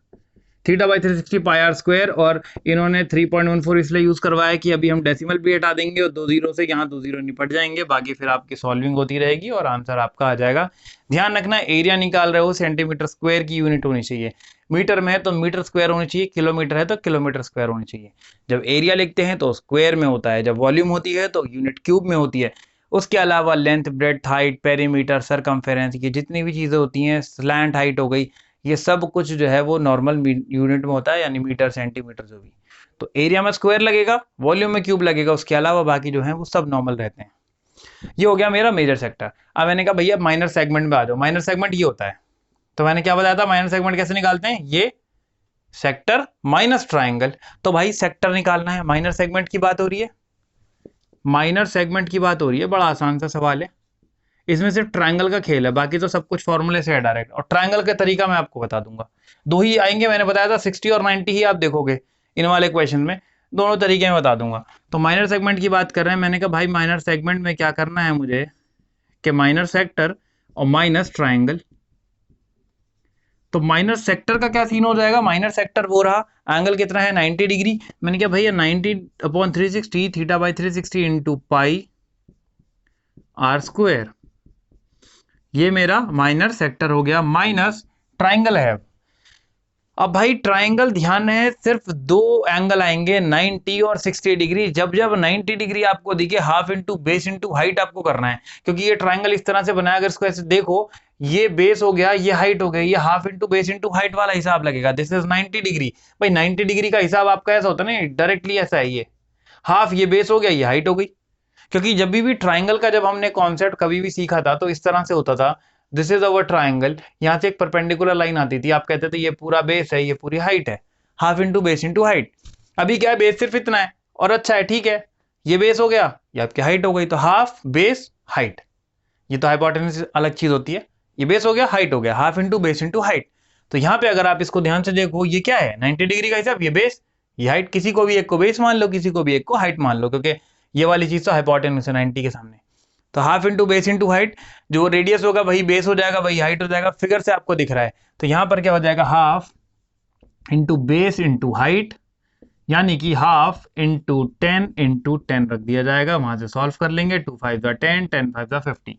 A: theta by 360 pi are square. और इन्होंने 3.14 इसलिए यूज करवाया कि अभी हम डेसिमल भी हटा देंगे और 2 जीरो से यहाँ 2 जीरो निपट जाएंगे, बाकी फिर आपकी सॉल्विंग होती रहेगी और आंसर आपका आ जाएगा। ध्यान रखना एरिया निकाल रहे हो सेंटीमीटर स्क्वायर की यूनिट होनी चाहिए, मीटर में है तो मीटर स्क्वायर होनी चाहिए, किलोमीटर है तो किलोमीटर स्क्वायर होनी चाहिए। जब एरिया लिखते हैं तो स्क्वायर में होता है, जब वॉल्यूम होती है तो यूनिट क्यूब में होती है। उसके अलावा length, breadth, height, perimeter, circumference, ये जितनी भी चीज़ें होती हैं, स्लैंट हाइट हो गई, ये सब कुछ जो है वो नॉर्मल यूनिट में होता है, यानी मीटर, सेंटीमीटर जो भी। तो एरिया में स्क्वायर लगेगा, वॉल्यूम में क्यूब लगेगा, उसके अलावा बाकी जो है वो सब नॉर्मल रहते हैं। ये हो गया मेरा मेजर सेक्टर। अब मैंने कहा भैया माइनर सेगमेंट में आ जाओ। माइनर सेगमेंट ये होता है, तो मैंने क्या बताया था, माइनर सेगमेंट कैसे निकालते हैं, ये सेक्टर माइनस ट्राइंगल। तो भाई सेक्टर निकालना है, माइनर सेगमेंट की बात हो रही है, माइनर सेगमेंट की बात हो रही है, बड़ा आसान सा सवाल है। इसमें सिर्फ ट्रायंगल का खेल है, बाकी तो सब कुछ फॉर्मूले से है डायरेक्ट, और ट्रायंगल का तरीका मैं आपको बता दूंगा। दो ही आएंगे, मैंने बताया था 60 और 90 ही आप देखोगे इन वाले क्वेश्चन में, दोनों तरीके में बता दूंगा। तो माइनर सेगमेंट की बात कर रहे हैं, मैंने कहा भाई माइनर सेगमेंट में क्या करना है मुझे, कि माइनर सेक्टर और माइनस ट्राइंगल। तो माइनर सेक्टर का क्या सीन हो जाएगा, माइनर सेक्टर वो रहा, एंगल कितना है 90 डिग्री। मैंने कहा भैया 90/360 theta by 360 into pi are square, ये मेरा माइनर सेक्टर हो गया। माइनस ट्राइंगल है, अब भाई ट्राइंगल ध्यान है, सिर्फ दो एंगल आएंगे 90 और 60 डिग्री। जब जब 90 डिग्री आपको दिखे, half into base into height आपको करना है, क्योंकि ये ट्राइंगल इस तरह से बनाया, अगर इसको ऐसे देखो, ये बेस हो गया, ये हाइट हो गई, ये half into base into height वाला हिसाब लगेगा। This is 90 degree. भाई 90 डिग्री का हिसाब आपका ऐसा होता है ना, डायरेक्टली ऐसा है, ये हाफ, ये बेस हो गया, ये हाइट हो गई। क्योंकि जब भी ट्राइंगल का जब हमने कॉन्सेप्ट कभी भी सीखा था तो इस तरह से होता था, दिस इज अवर ट्राइंगल, यहाँ से एक परपेंडिकुलर लाइन आती थी, आप कहते थे ये पूरा बेस है, ये पूरी हाइट है, half into base into height. अभी क्या है, बेस सिर्फ इतना है और अच्छा है, ठीक है, ये बेस हो गया, ये आपकी हाइट हो गई, तो हाफ बेस हाइट, ये तो हाइपोटेन्यूज अलग चीज होती है, ये बेस हो गया, हाइट हो गया, half into base into height. तो यहाँ पे अगर आप इसको ध्यान से देखो, ये क्या है 90 डिग्री का हिसाब, ये बेस, ये हाइट, किसी को भी एक को बेस मान लो, किसी को भी एक को हाइट मान लो, क्योंकि ये वाली चीज तो हाइपोटेन्यूज है 90 के सामने। तो half into base into height, जो रेडियस होगा वही बेस हो जाएगा, वही हाइट हो जाएगा, फिगर से आपको दिख रहा है। तो यहां पर क्या हो जाएगा, half into base into height, यानी कि हाफ इंटू 10 रख दिया जाएगा, वहां से सॉल्व कर लेंगे। 2 5 जा 10, 10 5 जा 50।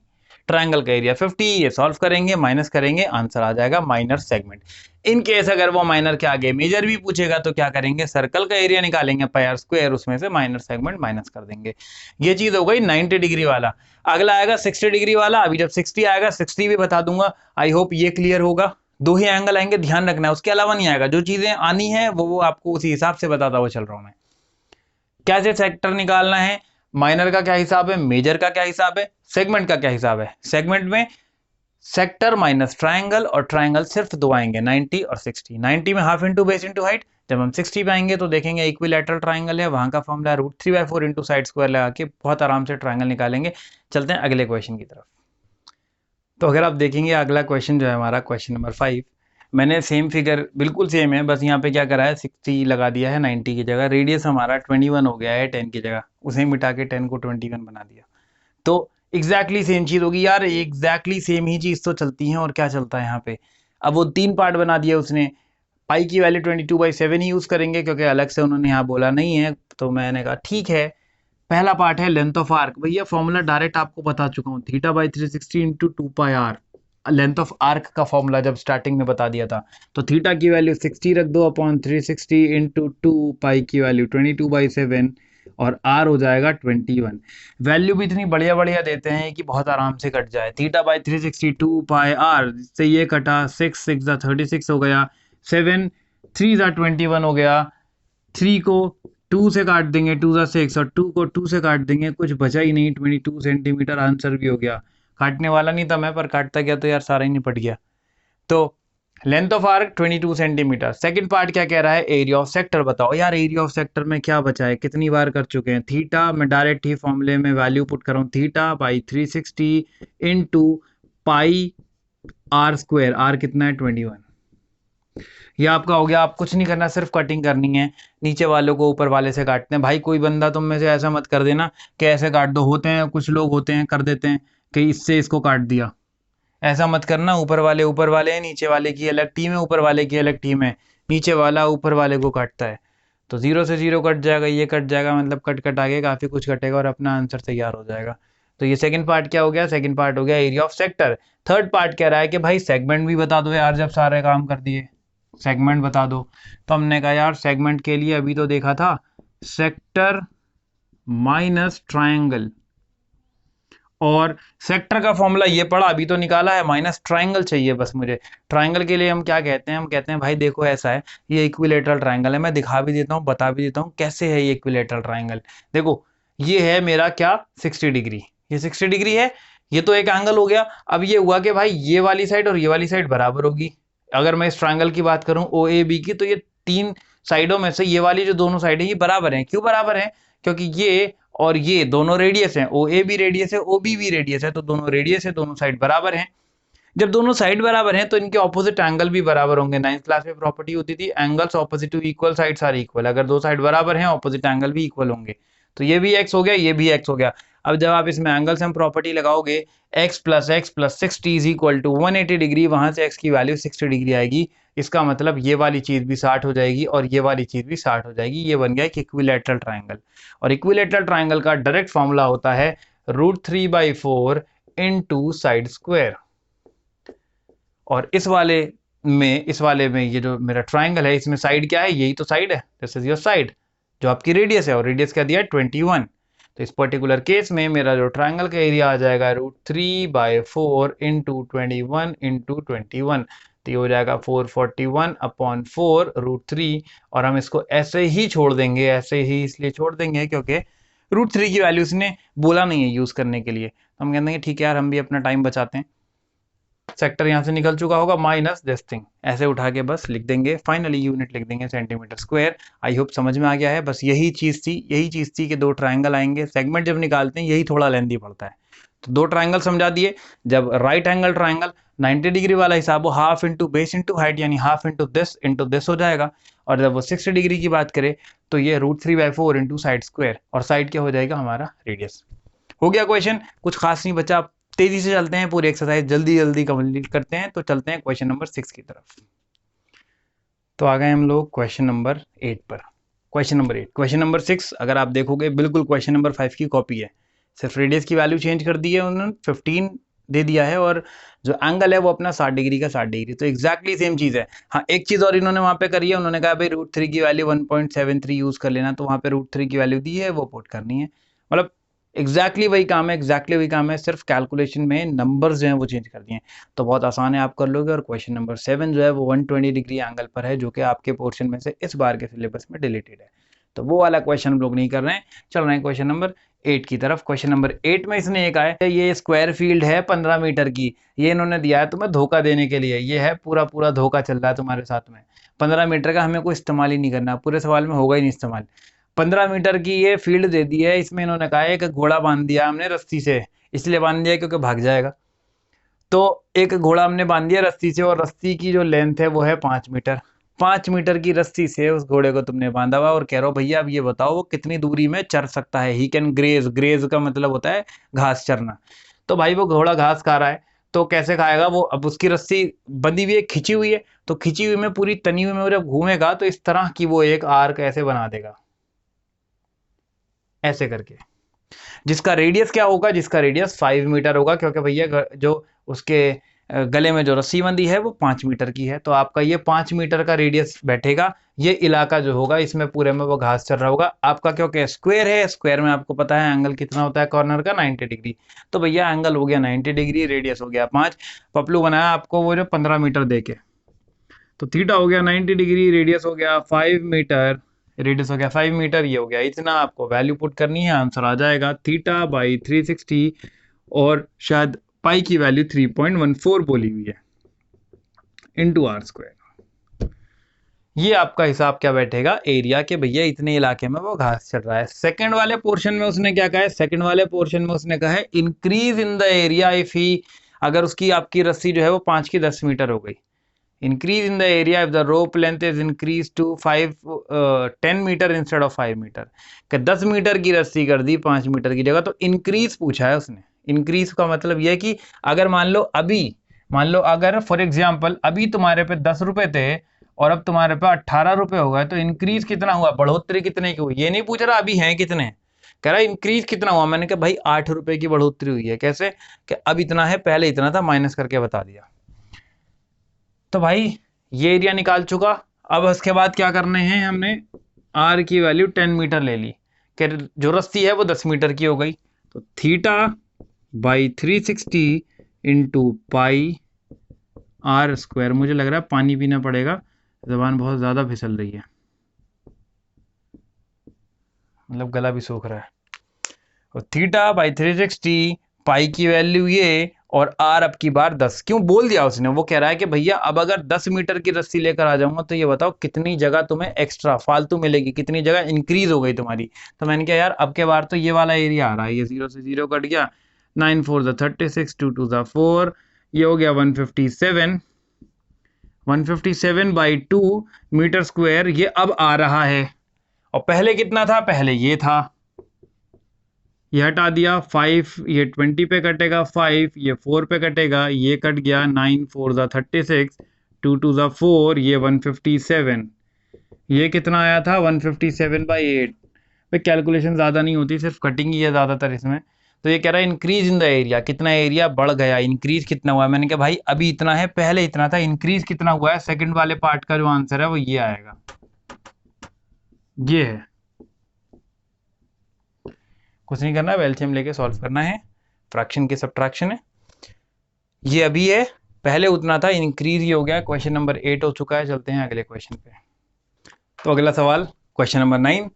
A: ट्रायंगल का एरिया 50, ये सॉल्व करेंगे, माइनस करेंगे, आंसर आ जाएगा माइनर सेगमेंट। इन केस अगर वो माइनर के आगे मेजर भी पूछेगा तो क्या करेंगे, सर्कल का एरिया निकालेंगे पाई आर स्क्वायर, उसमें से माइनर सेगमेंट माइनस कर देंगे। ये चीज हो गई 90 डिग्री वाला। अगला आएगा 60 डिग्री वाला। अभी जब 60 आएगा 60 भी बता दूंगा। आई होप ये क्लियर होगा। दो ही एंगल आएंगे, ध्यान रखना है, उसके अलावा नहीं आएगा। जो चीजें आनी है वो आपको उसी हिसाब से बताता हुआ चल रहा हूं मैं। कैसे सेक्टर निकालना है, माइनर का क्या हिसाब है, मेजर का क्या हिसाब है, सेगमेंट का क्या हिसाब है। सेगमेंट में सेक्टर माइनस ट्रायंगल, और ट्रायंगल सिर्फ दो आएंगे, 90 और 60। 90 में half into base into height. जब हम 60 पे आएंगे तो देखेंगे इक्विलैटरल ट्रायंगल है, वहां का फॉर्मूला √3/4 इंटू साइड स्क्वायर लगा के बहुत आराम से ट्रायंगल निकालेंगे। चलते हैं अगले क्वेश्चन की तरफ। तो अगर आप देखेंगे अगला क्वेश्चन जो है हमारा क्वेश्चन नंबर 5, मैंने सेम फिगर बिल्कुल सेम है, बस यहाँ पे क्या करा है 60 लगा दिया है 90 की जगह। रेडियस हमारा 21 हो गया है 10 की जगह, उसे मिटा के 10 को 21 बना दिया। तो एग्जैक्टली सेम चीज होगी यार, एग्जैक्टली सेम ही चीज तो चलती है। और क्या चलता है यहाँ पे, अब वो 3 पार्ट बना दिया उसने। पाई की वैल्यू 22/7 ही यूज करेंगे क्योंकि अलग से उन्होंने यहाँ बोला नहीं है। तो मैंने कहा ठीक है। पहला पार्ट है लेंथ ऑफ आर्क। भैया फॉर्मूला डायरेक्ट आपको बता चुका हूँ, θ/360 into 2πr। Length of arc का फॉर्मूला जब स्टार्टिंग में बता दिया था। तो थीटा की वैल्यू 60 रख दो अपॉन 360 इंटू 2, पाई की वैल्यू 22/7 और आर हो जाएगा 21। वैल्यू भी इतनी बढ़िया बढ़िया देते हैं कि बहुत आराम से कट जाए। θ/360 2πr, से ये कटा 6 6 जा 36 हो गया, 7 3 जा 21 हो गया, 3 को 2 से काट देंगे, 2 जा 6, और 2 को 2 से काट देंगे, कुछ बचा ही नहीं, 22 सेंटीमीटर आंसर भी हो गया। काटने वाला नहीं था मैं, पर काटता गया तो यार सारा ही निपट गया। तो length of arc 22 centimetre. Second part क्या कह रहा है, एरिया ऑफ सेक्टर बताओ। यार एरिया ऑफ सेक्टर में क्या बचा है, कितनी बार कर चुके हैं। थीटा में डायरेक्ट ही फॉर्मूले में वैल्यू पुट कर रहा हूँ, θ/360 into pi are square. R कितना है 21। ये आपका हो गया। आप कुछ नहीं करना, सिर्फ कटिंग करनी है। नीचे वालों को ऊपर वाले से काटते हैं। भाई कोई बंदा तुम में से ऐसा मत कर देना कि ऐसे काट दो। होते हैं कुछ लोग, होते हैं कर देते हैं कि इससे इसको काट दिया। ऐसा मत करना। ऊपर वाले हैं, नीचे वाले की अलग टीम है, ऊपर वाले की अलग टीम है, नीचे वाला ऊपर वाले को काटता है। तो 0 से 0 कट जाएगा, ये कट जाएगा, मतलब कट कट आगे काफी कुछ कटेगा और अपना आंसर तैयार हो जाएगा। तो ये सेकंड पार्ट क्या हो गया, सेकंड पार्ट हो गया area of sector. Third part कह रहा है कि भाई सेगमेंट भी बता दो यार, जब सारे काम कर दिए सेगमेंट बता दो। तो हमने कहा यार सेगमेंट के लिए अभी तो देखा था सेक्टर माइनस ट्रायंगल, और सेक्टर का फॉर्मूला ये पढ़ा, अभी तो निकाला है, माइनस ट्रायंगल चाहिए बस मुझे। ट्रायंगल के लिए हम क्या कहते हैं, हम कहते हैं भाई देखो ऐसा है, ये इक्विलेटरल ट्रायंगल है। मैं दिखा भी देता हूँ, बता भी देता हूँ कैसे है ये इक्विलेटरल ट्रायंगल। देखो ये है मेरा क्या 60 डिग्री, ये 60 डिग्री है, ये तो एक एंगल हो गया। अब ये हुआ कि भाई ये वाली साइड और ये वाली साइड बराबर होगी। अगर मैं इस ट्रायंगल की बात करूं ओ ए बी की, तो ये 3 साइडों में से ये वाली जो दोनों साइड है ये बराबर हैं। क्यों बराबर हैं, क्योंकि ये और ये दोनों रेडियस हैं, ओ ए भी रेडियस है, ओ बी भी रेडियस है, तो दोनों रेडियस है, दोनों साइड बराबर हैं। जब दोनों साइड बराबर हैं तो इनके ऑपोजिट एंगल भी बराबर होंगे। 9th क्लास में प्रॉपर्टी होती थी angles opposite to equal sides are equal. अगर दो साइड बराबर हैं ऑपोजिट एंगल भी इक्वल होंगे। तो ये भी x हो गया, ये भी x हो गया। अब जब आप इसमें एंगल से हम प्रॉपर्टी लगाओगे, x + 60 is equal to 180 degree, वहां से x की वैल्यू 60 डिग्री आएगी। इसका मतलब ये वाली चीज भी 60 हो जाएगी और ये वाली चीज भी 60 हो जाएगी। ये बन गया एक इक्विलैटरल ट्रायंगल। और इक्विलैटरल ट्रायंगल का डायरेक्ट फॉर्मूला होता है √3/4 इंटू साइड स्क्वायर। और इस वाले में ये जो मेरा ट्रायंगल है, इसमें साइड क्या है, यही तो साइड है, दिस इज योर साइड, जो आपकी रेडियस है, और रेडियस क्या दिया है 21। तो इस पर्टिकुलर केस में मेरा जो ट्रायंगल का एरिया आ जाएगा √3/4 इंटू 21 इंटू 21। तो ये हो जाएगा 441/4 √3। और हम इसको ऐसे ही छोड़ देंगे, ऐसे ही इसलिए छोड़ देंगे क्योंकि √3 की वैल्यू इसने बोला नहीं है यूज करने के लिए। तो हम कहते हैं ठीक है यार, हम भी अपना टाइम बचाते हैं। सेक्टर यहाँ से निकल चुका होगा, माइनस दिस थिंग, ऐसे उठा के बस लिख देंगे, फाइनली यूनिट लिख देंगे सेंटीमीटर स्क्वायर। आई होप समझ में आ गया है। बस यही चीज थी कि दो ट्रायंगल आएंगे, सेगमेंट जब निकालते हैं यही थोड़ा लेंथी पड़ता है। तो दो ट्रायंगल समझा दिए। जब राइट एंगल ट्रायंगल 90 डिग्री वाला हिसाब हो, half into base into height, यानी हाफ इंटू दिस हो जाएगा। और जब वो 60 डिग्री की बात करे तो ये √3/4 इंटू साइड स्क्वायर, और साइड क्या हो जाएगा हमारा रेडियस। हो गया क्वेश्चन, कुछ खास नहीं बचा। तेजी से चलते हैं, पूरी एक्सरसाइज जल्दी जल्दी कंप्लीट करते हैं। तो चलते हैं क्वेश्चन नंबर 6 की तरफ। तो आ गए हम लोग क्वेश्चन नंबर 8 पर। Question number 8। क्वेश्चन नंबर 6 अगर आप देखोगे बिल्कुल क्वेश्चन नंबर 5 की कॉपी है, सिर्फ रेडियस की वैल्यू चेंज कर दी है उन्होंने, 15 दे दिया है और जो एंगल है वो अपना 60 डिग्री का 60 डिग्री, तो एग्जैक्टली सेम चीज़ है। हाँ एक चीज़ और इन्होंने वहाँ पे करी है, उन्होंने कहा भाई √3 की वैल्यू 1.73 यूज़ कर लेना, तो वहाँ पे √3 की वैल्यू दी है वो पुट करनी है, मतलब एग्जैक्टली वही काम है, एग्जैक्टली वही काम है, सिर्फ कैलकुलेशन में नंबर्स जो हैं वो चेंज कर दिए हैं, तो बहुत आसान है, आप कर लोगे। और क्वेश्चन नंबर 7 जो है वो 120 डिग्री एंगल पर है, जो कि आपके पोर्शन में से इस बार के सिलेबस में डिलीटेड है, तो वो वाला क्वेश्चन हम लोग नहीं कर रहे हैं, चल रहे हैं क्वेश्चन नंबर 8 की तरफ। क्वेश्चन नंबर 8 में इसने एक आया है, ये स्क्वायर फील्ड है 15 मीटर की, ये इन्होंने दिया है तुम्हें धोखा देने के लिए, ये है पूरा पूरा धोखा चल रहा है तुम्हारे साथ में, 15 मीटर का हमें कोई इस्तेमाल ही नहीं करना, पूरे सवाल में होगा ही नहीं इस्तेमाल। 15 मीटर की ये फील्ड दे दी है, इसमें इन्होंने कहा है एक घोड़ा बांध दिया हमने रस्सी से, इसलिए बांध दिया क्योंकि भाग जाएगा, तो एक घोड़ा हमने बांध दिया रस्सी से, और रस्सी की जो लेंथ है वो है 5 मीटर, 5 मीटर की रस्सी से उस घोड़े को तुमने बांधा हुआ, और कह रहे हो भैया अब ये बताओ वो कितनी दूरी में चर सकता है, ही कैन ग्रेज, ग्रेज का मतलब होता है घास चरना, तो भाई वो घोड़ा घास खा रहा है तो कैसे खाएगा वो, अब उसकी रस्सी बंधी हुई है, खिंची हुई है, तो खिंची हुई में पूरी तनी हुई में जब घूमेगा तो इस तरह की वो एक आर्क ऐसे बना देगा, ऐसे करके, जिसका रेडियस क्या होगा, जिसका रेडियस 5 मीटर होगा, क्योंकि भैया जो उसके गले में जो रस्सी बंधी है वो 5 मीटर की है, तो आपका ये 5 मीटर का रेडियस बैठेगा, ये इलाका जो होगा इसमें पूरे में वो घास चल रहा होगा आपका, क्योंकि स्क्वायर है, स्क्वायर में आपको पता है एंगल कितना होता है कॉर्नर का 90 डिग्री, तो भैया एंगल हो गया 90 डिग्री, रेडियस हो गया 5, पपलू बनाया आपको वो जो 15 मीटर देके, तो थीटा हो गया 90 डिग्री, रेडियस हो गया 5 मीटर, रेडियस हो गया 5 मीटर, ये हो गया इतना, आपको वैल्यू पुट करनी है, आंसर आ जाएगा थीटा बाई 360, और शायद पाई की वैल्यू 3.14 बोली हुई है, इंटू आर स्क्वायर, ये आपका हिसाब क्या बैठेगा एरिया के, भैया इतने इलाके में वो घास चढ़ रहा है। सेकंड वाले पोर्शन में उसने क्या कहा है, सेकंड वाले पोर्शन में उसने कहा है increase in the area if he, अगर उसकी आपकी रस्सी जो है वो 5 की 10 मीटर हो गई, increase in the area if the rope length is increased to 10 metre instead of 5 metre, कि 10 मीटर की रस्सी कर दी 5 मीटर की जगह, तो इंक्रीज पूछा है उसने, इंक्रीज का मतलब यह है कि अगर मान लो अगर फॉर एग्जांपल अभी तुम्हारे पे 10 रुपए थे और अब तुम्हारे पे 18 रुपए हो गए, तो इंक्रीज कितना हुआ, बढ़ोतरी कितने की हुई, ये नहीं पूछ रहा अभी है कितने, कह रहा है इंक्रीज कितना हुआ, मैंने कहा भाई 8 रुपए की बढ़ोतरी हुई है, कैसे कि अब इतना है पहले इतना था, माइनस करके बता दिया, तो भाई ये एरिया निकाल चुका। अब इसके बाद क्या करने हैं, हमने आर की वैल्यू 10 मीटर ले ली, कि जो रस्सी है वो 10 मीटर की हो गई, तो theta by 360 into pi are square, मुझे लग रहा है पानी पीना पड़ेगा, जबान बहुत ज़्यादा फिसल रही है, मतलब गला भी सूख रहा है, और थीटा बाई 360, पाई की वैल्यू ये, और आर अब की बार 10, क्यों बोल दिया उसने, वो कह रहा है कि भैया अब अगर 10 मीटर की रस्सी लेकर आ जाऊंगा तो ये बताओ कितनी जगह तुम्हें एक्स्ट्रा फालतू मिलेगी, कितनी जगह इंक्रीज हो गई तुम्हारी, तो मैंने कहा यार अब के बार तो ये वाला एरिया आ रहा है, ये 0 से 0 कट गया, 9 4 36, 2 2 4, ये हो गया 157, 157 बाई 2 मीटर स्क्वायर, ये अब आ रहा है, और पहले कितना था, पहले ये था, ये हटा दिया 5, ये 20 पे कटेगा 5, ये 4 पे कटेगा, ये कट गया 9 4 36, 2 2 4, ये 157, ये कितना आया था 157 बाई 8, भाई कैलकुलेशन ज़्यादा नहीं होती, सिर्फ कटिंग ही है ज़्यादातर इसमें, तो ये कह रहा है इंक्रीज इन द एरिया, कितना एरिया बढ़ गया, इंक्रीज कितना हुआ है, मैंने कहा भाई अभी इतना है पहले इतना था, इंक्रीज कितना हुआ है, सेकंड वाले पार्ट का जो आंसर है वो ये आएगा, ये है, कुछ नहीं करना है, एलसीएम लेके सॉल्व करना है, फ्रैक्शन की सब्ट्रैक्शन है, ये अभी है पहले उतना था, इंक्रीज ही हो गया, क्वेश्चन नंबर 8 हो चुका है, चलते हैं अगले क्वेश्चन पे। तो अगला सवाल क्वेश्चन नंबर 9,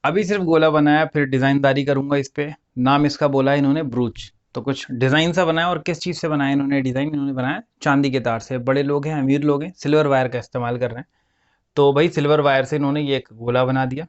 A: अभी सिर्फ गोला बनाया, फिर डिज़ाइनदारी करूंगा इस पे, नाम इसका बोला है इन्होंने ब्रूच, तो कुछ डिज़ाइन सा बनाया, और किस चीज़ से बनाया इन्होंने डिज़ाइन, इन्होंने बनाया चांदी के तार से, बड़े लोग हैं अमीर लोग हैं, सिल्वर वायर का इस्तेमाल कर रहे हैं, तो भाई सिल्वर वायर से इन्होंने ये एक गोला बना दिया।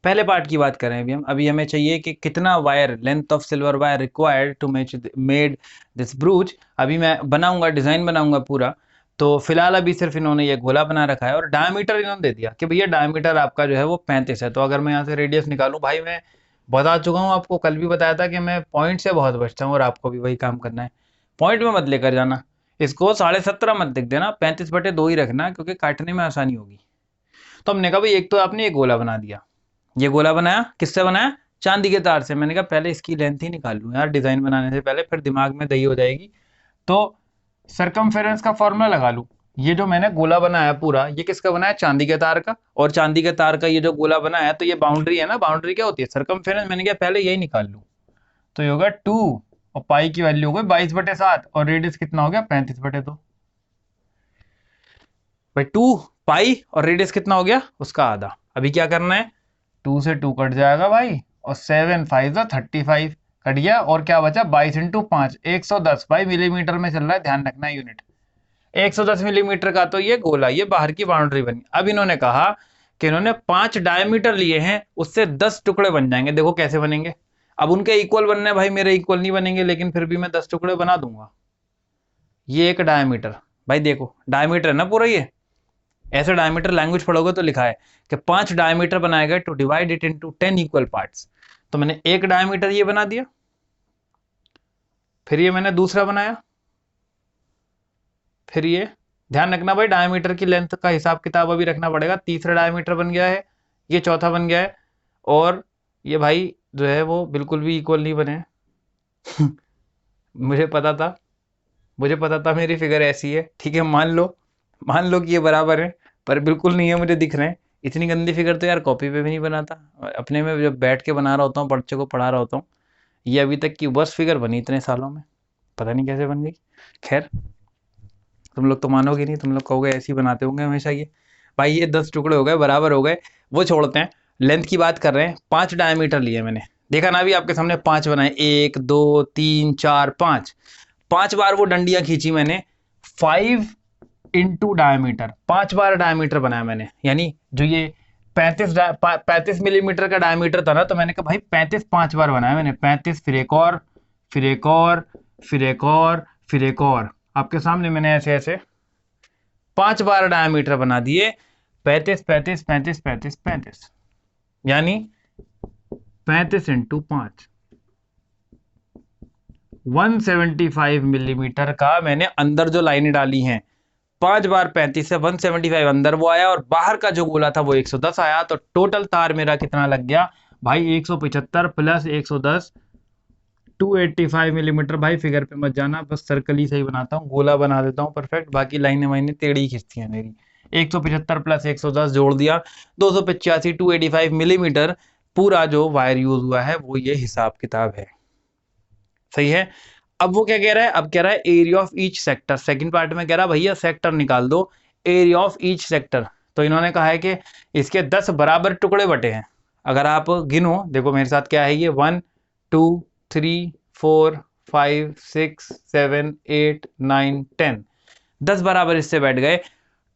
A: पहले पार्ट की बात करें अभी हमें चाहिए कि कितना wire, length of silver wire required to made this brooch, अभी मैं बनाऊंगा, डिज़ाइन बनाऊंगा पूरा, तो फिलहाल अभी सिर्फ इन्होंने ये गोला बना रखा है, और डायमीटर इन्होंने दे दिया कि भैया डायमीटर आपका जो है वो 35 है, तो अगर मैं यहाँ से रेडियस निकालूं, भाई मैं बता चुका हूँ आपको, कल भी बताया था कि मैं पॉइंट से बहुत बचता हूँ, और आपको भी वही काम करना है, पॉइंट में मत लेकर जाना, इसको 17.5 मत लिख देना, 35/2 ही रखना, क्योंकि काटने में आसानी होगी। तो हमने कहा भाई एक तो आपने ये गोला बना दिया, ये गोला बनाया, किससे बनाया? चांदी के तार से। मैंने कहा पहले इसकी लेंथ ही निकाल लूँ यार डिजाइन बनाने से पहले, फिर दिमाग में दही हो जाएगी। तो सरकमफेरेंस का फॉर्मूला लगा लूँ। ये जो मैंने गोला बनाया पूरा, ये किसका बनाया? चांदी के तार का। और चांदी के तार का ये जो गोला बनाया, तो ये बाउंड्री है ना, बाउंड्री क्या होती है? सरकमफेरेंस। मैंने कहा पहले यही निकाल लूँ। तो ये होगा 2, और पाई की वैल्यू हो गई 22/7, और रेडियस कितना हो गया? 35/2। भाई 2 पाई और रेडियस कितना हो गया? उसका आधा। अभी क्या करना है? 2 से 2 कट जाएगा भाई, और 7 5 35 कट गया, और क्या बचा? 22 × 5 110 भाई मिलीमीटर में चल रहा है, ध्यान रखना यूनिट। 110 मिलीमीटर का तो ये गोला, ये बाहर की बाउंड्री बनी। अब इन्होंने कहा कि इन्होंने 5 डायमीटर लिए हैं, उससे 10 टुकड़े बन जाएंगे। देखो कैसे बनेंगे। अब उनके इक्वल बनने भाई, मेरे इक्वल नहीं बनेंगे, लेकिन फिर भी मैं 10 टुकड़े बना दूंगा। ये एक डायमीटर, भाई देखो डायमीटर है ना पूरा ये। ऐसे डायमीटर लैंग्वेज पढ़ोगे तो लिखा है कि 5 डायमीटर बनाए गए to divide it into 10 equal parts. तो मैंने एक डायमीटर ये बना दिया, फिर ये मैंने दूसरा बनाया, फिर ये। ध्यान रखना भाई डायमीटर की लेंथ का हिसाब किताब अभी रखना पड़ेगा। तीसरा डायमीटर बन गया है, ये चौथा बन गया है, और ये भाई जो है वो बिल्कुल भी इक्वल नहीं बने मुझे पता था, मुझे पता था मेरी फिगर ऐसी है, ठीक है, मान लो कि ये बराबर है, पर बिल्कुल नहीं है, मुझे दिख रहे हैं। इतनी गंदी फिगर तो यार कॉपी पे भी नहीं बनाता, अपने में जब बैठ के बना रहा होता हूँ, बच्चे को पढ़ा रहा होता हूँ। ये अभी तक की वर्स्ट फिगर बनी इतने सालों में, पता नहीं कैसे बन गई। खैर, तुम लोग तो मानोगे नहीं, तुम लोग कहोगे ऐसे ही बनाते होंगे हमेशा ये। भाई ये 10 टुकड़े हो गए, बराबर हो गए, वो छोड़ते हैं। लेंथ की बात कर रहे हैं। 5 डायमीटर लिए मैंने, देखा ना अभी आपके सामने 5 बनाए, 1 2 3 4 5। 5 बार वो डंडियां खींची मैंने, 5 इंटू डायमीटर, 5 बार डायमीटर बनाया मैंने। यानी जो ये 35 मिलीमीटर का डायमीटर था ना, तो मैंने कहा भाई 35 5 बार बनाया मैंने। 35, फिर एक और, फिर एक और, फिर एक और, फिर एक और। आपके सामने मैंने ऐसे ऐसे 5 बार डायमीटर बना दिए। 35 35 35 35 35, यानी 35 इंटू 5, 175 मिलीमीटर का मैंने अंदर जो लाइनें डाली हैं। 5 बार 35 से 175 अंदर वो आया, और बाहर का जो गोला था वो 110 आया। तो टोटल तार मेरा कितना लग गया भाई? 175 प्लस 110, 285 मिलीमीटर। भाई फिगर पे मत जाना, बस सर्कल ही सही बनाता हूँ, गोला बना देता हूँ परफेक्ट, बाकी लाइनें वाइनें टेढ़ी खिंचती हैं मेरी। 175 प्लस 110 जोड़ दिया, 285, 285 मिलीमीटर पूरा जो वायर यूज हुआ है, वो ये हिसाब किताब है। सही है। अब वो क्या कह रहा है? अब कह रहा है area of each sector. Second part में कह रहा है भैया सेक्टर निकाल दो, एरिया ऑफ ईच सेक्टर। तो इन्होंने कहा है कि इसके 10 बराबर टुकड़े बटे हैं। अगर आप गिनो, देखो मेरे साथ क्या है, ये 1 2 3 4 5 6 7 8 9 10, 10 बराबर इससे बैठ गए।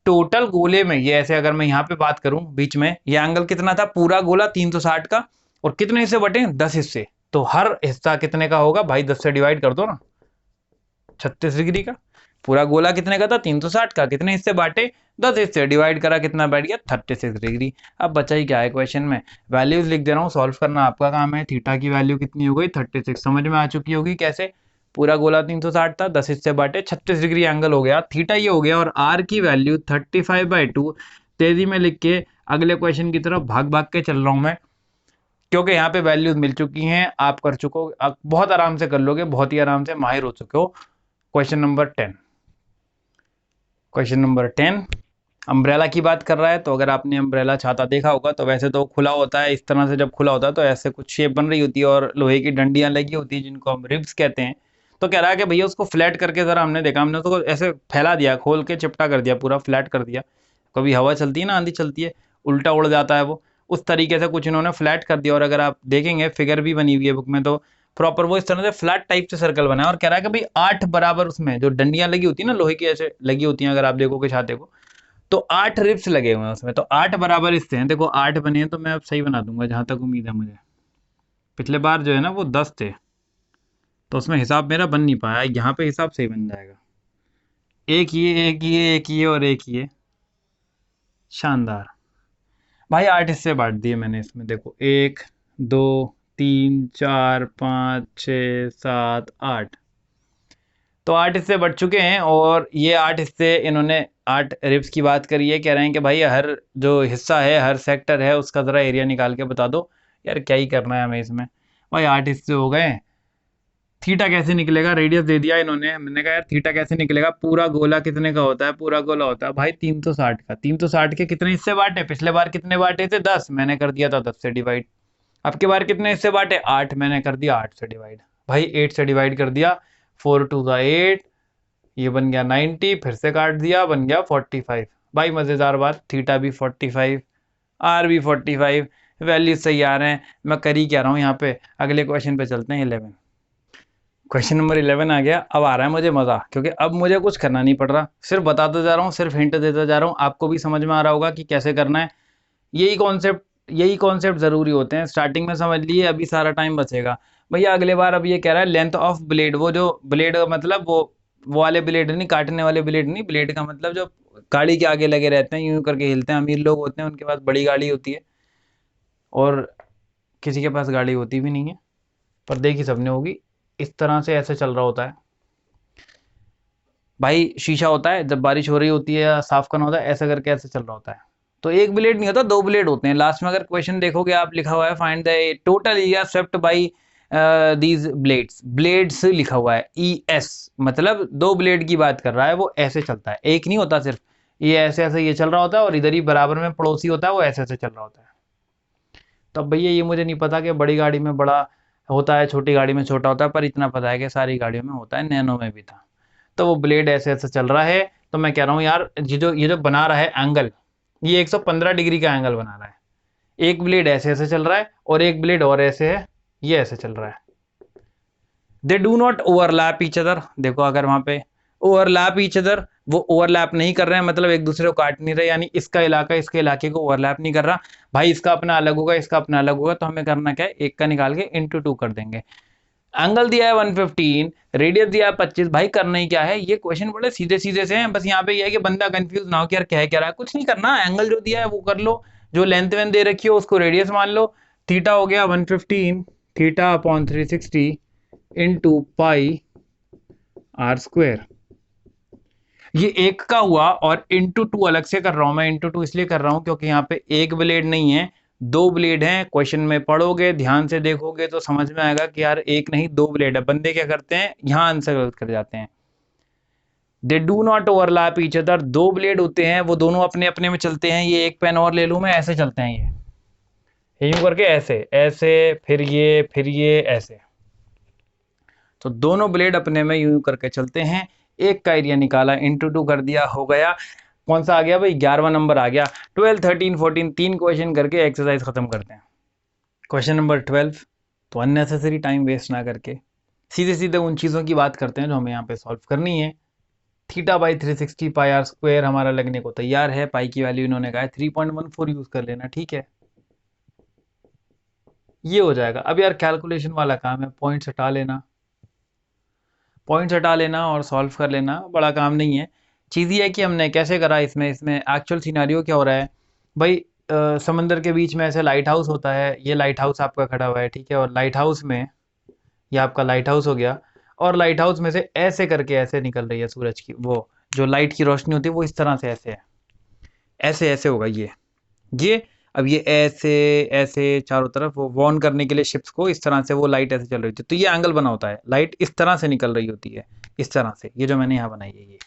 A: टोटल गोले में ये ऐसे, अगर मैं यहाँ पे बात करूं बीच में, ये एंगल कितना था? पूरा गोला 360 का, और कितने हिस्से बटे? 10 हिस्से। तो हर हिस्सा कितने का होगा भाई? 10 से डिवाइड कर दो ना, 36 डिग्री का। पूरा गोला कितने का था? 360 का। कितने हिस्से बांटे? 10 हिस्से। डिवाइड करा, कितना बैठ गया? 36 डिग्री। अब बचा ही क्या है क्वेश्चन में? वैल्यूज लिख दे रहा हूँ, सॉल्व करना आपका काम है। थीटा की वैल्यू कितनी हो गई? 36। समझ में आ चुकी होगी कैसे? पूरा गोला 360 था, 10 हिस्से बांटे, 36 डिग्री एंगल हो गया, थीटा ये हो गया। और आर की वैल्यू 35/2। तेजी में लिख के अगले क्वेश्चन की तरफ भाग भाग के चल रहा हूं मैं, क्योंकि यहाँ पे वैल्यूज मिल चुकी हैं, आप कर चुके हो, आप बहुत आराम से कर लोगे, बहुत ही आराम से माहिर हो चुके हो। Question number 10, question number 10 umbrella की बात कर रहा है। तो अगर आपने अम्ब्रेला छाता देखा होगा, तो वैसे तो खुला होता है इस तरह से, जब खुला होता है तो ऐसे कुछ शेप बन रही होती है, और लोहे की डंडियां लगी होती है जिनको हम रिब्स कहते हैं। तो कह रहा है कि भैया उसको फ्लैट करके, जरा हमने देखा, हमने उसको ऐसे फैला दिया, खोल के चिपटा कर दिया, पूरा फ्लैट कर दिया। कभी हवा चलती है ना, आंधी चलती है, उल्टा उड़ जाता है वो, उस तरीके से कुछ इन्होंने फ्लैट कर दिया। और अगर आप देखेंगे, फिगर भी बनी हुई है बुक में, तो प्रॉपर वो इस तरह से फ्लैट टाइप से सर्कल बना है। और कह रहा है कि भाई 8 बराबर उसमें जो डंडियां लगी होती है ना, लोहे की ऐसे लगी होती हैं, अगर आप देखोगे छाते को, तो 8 रिब्स लगे हुए हैं उसमें। तो 8 बराबर इससे हैं, देखो 8 बने हैं, तो मैं अब सही बना दूंगा जहां तक उम्मीद है मुझे। पिछले बार जो है ना वो 10 थे, तो उसमें हिसाब मेरा बन नहीं पाया, यहाँ पे हिसाब सही बन जाएगा। एक ये, एक ये, एक ये, और एक ये। शानदार भाई। 8 हिस्से बांट दिए मैंने इसमें, देखो 1 2 3 4 5 6 7 8। तो 8 हिस्से बढ़ चुके हैं, और ये 8 हिस्से इन्होंने 8 रिब्स की बात करी है, कह रहे हैं कि भाई हर जो हिस्सा है, हर सेक्टर है, उसका ज़रा एरिया निकाल के बता दो। यार क्या ही करना है हमें इसमें, भाई 8 हिस्से हो गए। थीटा कैसे निकलेगा, रेडियस दे दिया इन्होंने, मैंने कहा यार थीटा कैसे निकलेगा, पूरा गोला कितने का होता है, पूरा गोला होता है भाई 360 का। 360 के कितने हिस्से बांटे, पिछले बार कितने बांटे थे, 10, मैंने कर दिया था 10 से डिवाइड। अब की बार कितने हिस्से बांटे, 8, मैंने कर दिया 8 से डिवाइड। भाई 8 से डिवाइड कर दिया, 4 टू ज़ा 8, ये बन गया 90, फिर से काट दिया, बन गया 45। भाई मज़ेदार बात, थीटा भी 45, आर भी 45, वैल्यूज सही आ रहे हैं। मैं कर ही क्या रहा हूँ यहाँ पे। अगले क्वेश्चन पे चलते हैं, 11। क्वेश्चन नंबर 11 आ गया। अब आ रहा है मुझे मज़ा, क्योंकि अब मुझे कुछ करना नहीं पड़ रहा, सिर्फ बताता जा रहा हूँ, सिर्फ हिंट देता जा रहा हूँ, आपको भी समझ में आ रहा होगा कि कैसे करना है। यही कॉन्सेप्ट ज़रूरी होते हैं, स्टार्टिंग में समझ लिए, अभी सारा टाइम बचेगा। भैया अगले बार अब ये कह रहा है लेंथ ऑफ ब्लेड, वो जो ब्लेड का मतलब वो वाले ब्लेड नहीं, काटने वाले ब्लेड नहीं, ब्लेड का मतलब जो गाड़ी के आगे लगे रहते हैं, यूं करके हिलते हैं, अमीर लोग होते हैं उनके पास बड़ी गाड़ी होती है, और किसी के पास गाड़ी होती भी नहीं है, पर देखी सबने होगी। इस तरह से ऐसे चल रहा होता है भाई, शीशा होता है, जब बारिश हो रही होती है या साफ करना होता है, ऐसा करके ऐसे चल रहा होता है। तो एक ब्लेड नहीं होता, दो ब्लेड होते हैं। लास्ट में अगर क्वेश्चन देखोगे आप, लिखा हुआ है find the total area swept by these blades, blades लिखा हुआ है ES, मतलब दो ब्लेड की बात कर रहा है, वो ऐसे चलता है, एक नहीं होता सिर्फ, ये ऐसे ऐसे ये चल रहा होता है, और इधर ही बराबर में पड़ोसी होता है, वो ऐसे ऐसे चल रहा होता है। तब भैया ये मुझे नहीं पता कि बड़ी गाड़ी में बड़ा होता है, छोटी गाड़ी में छोटा होता है, पर इतना पता है कि सारी गाड़ियों में होता है, नैनो में भी था। तो वो ब्लेड ऐसे ऐसे चल रहा है। तो मैं कह रहा हूँ यार, ये जो बना रहा है एंगल, ये 115 डिग्री का एंगल बना रहा है। एक ब्लेड ऐसे ऐसे चल रहा है, और एक ब्लेड और ऐसे है, ये ऐसे चल रहा है। They do not overlap each other, देखो अगर वहां पे ओवरलैप ईच अदर, वो ओवरलैप नहीं कर रहे हैं, मतलब एक दूसरे को काट नहीं रहे, यानी इसका इलाका इसके इलाके को ओवरलैप नहीं कर रहा। भाई इसका अपना अलग होगा, इसका अपना अलग होगा, तो हमें करना क्या है, एक का निकाल के इंटू 2 कर देंगे। एंगल दिया है 115, रेडियस दिया है 25। भाई करना ही क्या है, ये क्वेश्चन बड़े सीधे सीधे से हैं, बस यहाँ पे ये है कि बंदा कंफ्यूज ना हो कि यार क्या है क्या रहा है, कुछ नहीं करना, एंगल जो दिया है वो कर लो, जो लेंथ वेंथ दे रखी हो उसको रेडियस मान लो। थीटा हो गया 115, theta upon 360 into pi R square, ये एक का हुआ, और इंटू 2 अलग से कर रहा हूं मैं। इंटू 2 इसलिए कर रहा हूं क्योंकि यहाँ पे एक ब्लेड नहीं है, दो ब्लेड हैं। क्वेश्चन में पढ़ोगे, ध्यान से देखोगे तो समझ में आएगा कि यार एक नहीं दो ब्लेड है। बंदे क्या करते हैं, यहाँ आंसर गलत कर जाते हैं। They do not overlap each other, दो ब्लेड होते हैं, वो दोनों अपने अपने में चलते हैं। ये एक पेन और ले लूं मैं, ऐसे चलते हैं ये यूं करके, ऐसे ऐसे, फिर ये ऐसे, तो दोनों ब्लेड अपने में यूं करके चलते हैं। एक का एरिया निकाला, इंटू 2 कर दिया, हो गया। कौन सा आ गया भाई, 11वां नंबर आ गया। 12, 13, 14, 3 क्वेश्चन करके एक्सरसाइज खत्म करते हैं। क्वेश्चन नंबर 12, तो अननेसेसरी टाइम वेस्ट ना करके सीधे सीधे उन चीज़ों की बात करते हैं जो हमें यहाँ पे सॉल्व करनी है। Theta by 360 pi are square हमारा लगने को तैयार है। पाई की वैल्यू इन्होंने कहा है 3.14 यूज कर लेना, ठीक है, ये हो जाएगा। अब यार कैलकुलेशन वाला काम है, पॉइंट्स हटा लेना, पॉइंट्स हटा लेना और सॉल्व कर लेना, बड़ा काम नहीं है। चीज़ ये है कि हमने कैसे करा, इसमें इसमें एक्चुअल सिनेरियो क्या हो रहा है भाई। समंदर के बीच में ऐसे लाइट हाउस होता है, ये लाइट हाउस आपका खड़ा हुआ है, ठीक है, और लाइट हाउस में, ये आपका लाइट हाउस हो गया, और लाइट हाउस में से ऐसे करके ऐसे निकल रही है सूरज की, वो जो लाइट की रोशनी होती है वो इस तरह से ऐसे है, ऐसे ऐसे होगा ये। अब ये ऐसे ऐसे चारों तरफ वो वॉर्न करने के लिए शिप्स को, इस तरह से वो लाइट ऐसे चल रही थी, तो ये एंगल बना होता है, लाइट इस तरह से निकल रही होती है, इस तरह से, ये जो मैंने यहाँ बनाई है ये,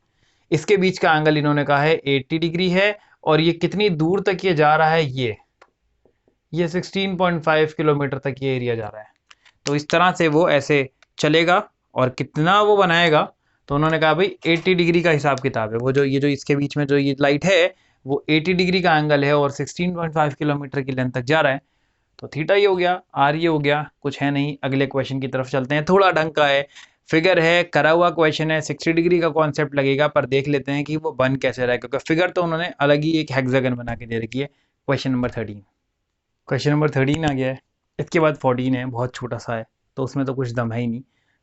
A: इसके बीच का एंगल इन्होंने कहा है 80 डिग्री है, और ये कितनी दूर तक ये जा रहा है, ये 16.5 किलोमीटर तक ये एरिया जा रहा है। तो इस तरह से वो ऐसे चलेगा, और कितना वो बनाएगा, तो उन्होंने कहा भाई 80 डिग्री का हिसाब किताब है, वो जो ये जो इसके बीच में जो ये लाइट है वो 80 डिग्री का एंगल है, और 16.5 किलोमीटर की लेंथ तक जा रहा है। तो थीटा ये हो गया, आर ये हो गया, कुछ है नहीं। अगले क्वेश्चन की तरफ चलते हैं, थोड़ा ढंग का है, फिगर है, करा हुआ क्वेश्चन है, 60 डिग्री का कॉन्सेप्ट लगेगा, पर देख लेते हैं कि वो बन कैसे रहा है, क्योंकि फिगर तो उन्होंने अलग ही एक हेक्सागन बना के दे रखी है। क्वेश्चन नंबर 13, क्वेश्चन नंबर 13 आ गया है। इसके बाद 14 है, बहुत छोटा सा है, तो उसमें तो कुछ दम है ही नहीं,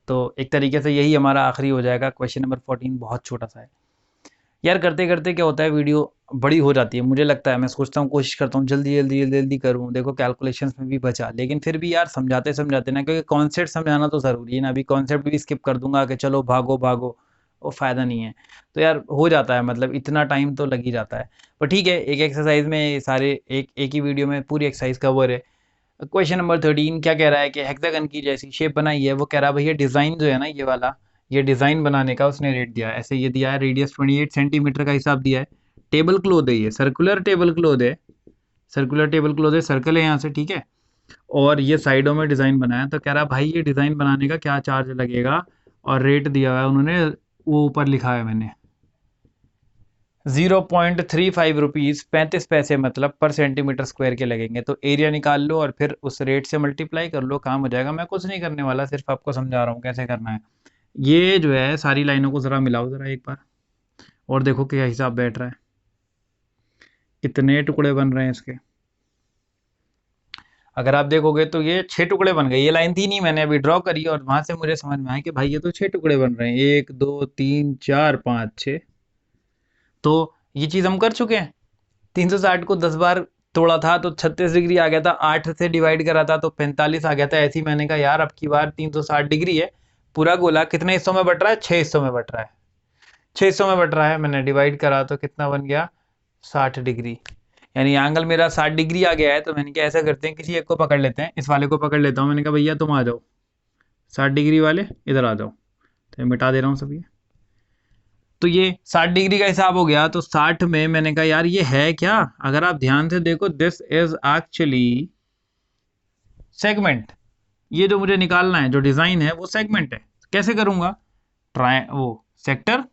A: तो एक तरीके से यही हमारा आखिरी हो जाएगा। क्वेश्चन नंबर 14 बहुत छोटा सा है यार। करते करते क्या होता है, वीडियो बड़ी हो जाती है, मुझे लगता है, मैं सोचता हूँ, कोशिश करता हूँ जल्दी जल्दी जल्दी जल्दी करूँ, देखो कैलकुलेशंस में भी बचा, लेकिन फिर भी यार समझाते समझाते ना, क्योंकि कॉन्सेप्ट समझाना तो ज़रूरी है ना। अभी कॉन्सेप्ट भी स्किप कर दूंगा कि चलो भागो भागो, वो फ़ायदा नहीं है। तो यार हो जाता है, मतलब इतना टाइम तो लग ही जाता है, पर ठीक है, एक एक्सरसाइज में सारे एक ही वीडियो में पूरी एक्सरसाइज कवर है। क्वेश्चन नंबर 13 क्या कह रहा है कि हेक्सागन की जैसी शेप बनाई है, वो कह रहा है भैया डिज़ाइन जो है ना ये वाला, ये डिज़ाइन बनाने का उसने रेट दिया है, ऐसे ये दिया है, रेडियस 28 सेंटीमीटर का हिसाब दिया है, टेबल क्लॉथ है, ये सर्कुलर टेबल क्लॉथ है, सर्कुलर टेबल क्लॉथ है, सर्कल है यहाँ से, ठीक है, और ये साइडों में डिज़ाइन बनाया। तो कह रहा भाई ये डिज़ाइन बनाने का क्या चार्ज लगेगा, और रेट दिया हुआ है उन्होंने, वो ऊपर लिखा है मैंने 0.35 रुपीज़ 35 पैसे, मतलब पर सेंटीमीटर स्क्वायर के लगेंगे। तो एरिया निकाल लो और फिर उस रेट से मल्टीप्लाई कर लो, काम हो जाएगा। मैं कुछ नहीं करने वाला, सिर्फ आपको समझा रहा हूँ कैसे करना है। ये जो है सारी लाइनों को ज़रा मिलाओ ज़रा एक बार, और देखो क्या हिसाब बैठ रहा है, कितने टुकड़े बन रहे हैं इसके। अगर आप देखोगे तो ये 6 टुकड़े बन गए, ये लाइन थी नहीं, मैंने अभी ड्रॉ करी और वहां से मुझे समझ में आया कि भाई ये तो 6 टुकड़े बन रहे हैं, 1 2 3 4 5 6। तो ये चीज़ हम कर चुके हैं। 360 को 10 बार तोड़ा था तो 36 डिग्री आ गया था, 8 से डिवाइड करा था तो 45 आ गया था। ऐसे ही मैंने कहा यार अब की बार 360 डिग्री है, पूरा गोला कितने हिस्सों में बट रहा है, 6 हिस्सों में बट रहा है, 6 हिस्सों में बट रहा है। मैंने डिवाइड करा तो कितना बन गया, 60 डिग्री, यानी एंगल मेरा 60 डिग्री आ गया है। तो मैंने क्या, ऐसा करते हैं किसी एक को पकड़ लेते हैं, इस वाले को पकड़ लेता हूँ। मैंने कहा भैया तुम आ जाओ, 60 डिग्री वाले इधर आ जाओ, तो ये मिटा दे रहा हूँ सब ये। तो ये 60 डिग्री का हिसाब हो गया। तो 60 में मैंने कहा यार ये है क्या, अगर आप ध्यान से देखो दिस इज एक्चुअली सेगमेंट, ये जो मुझे निकालना है जो डिजाइन है वो सेगमेंट है। कैसे करूंगा, वो सेक्टर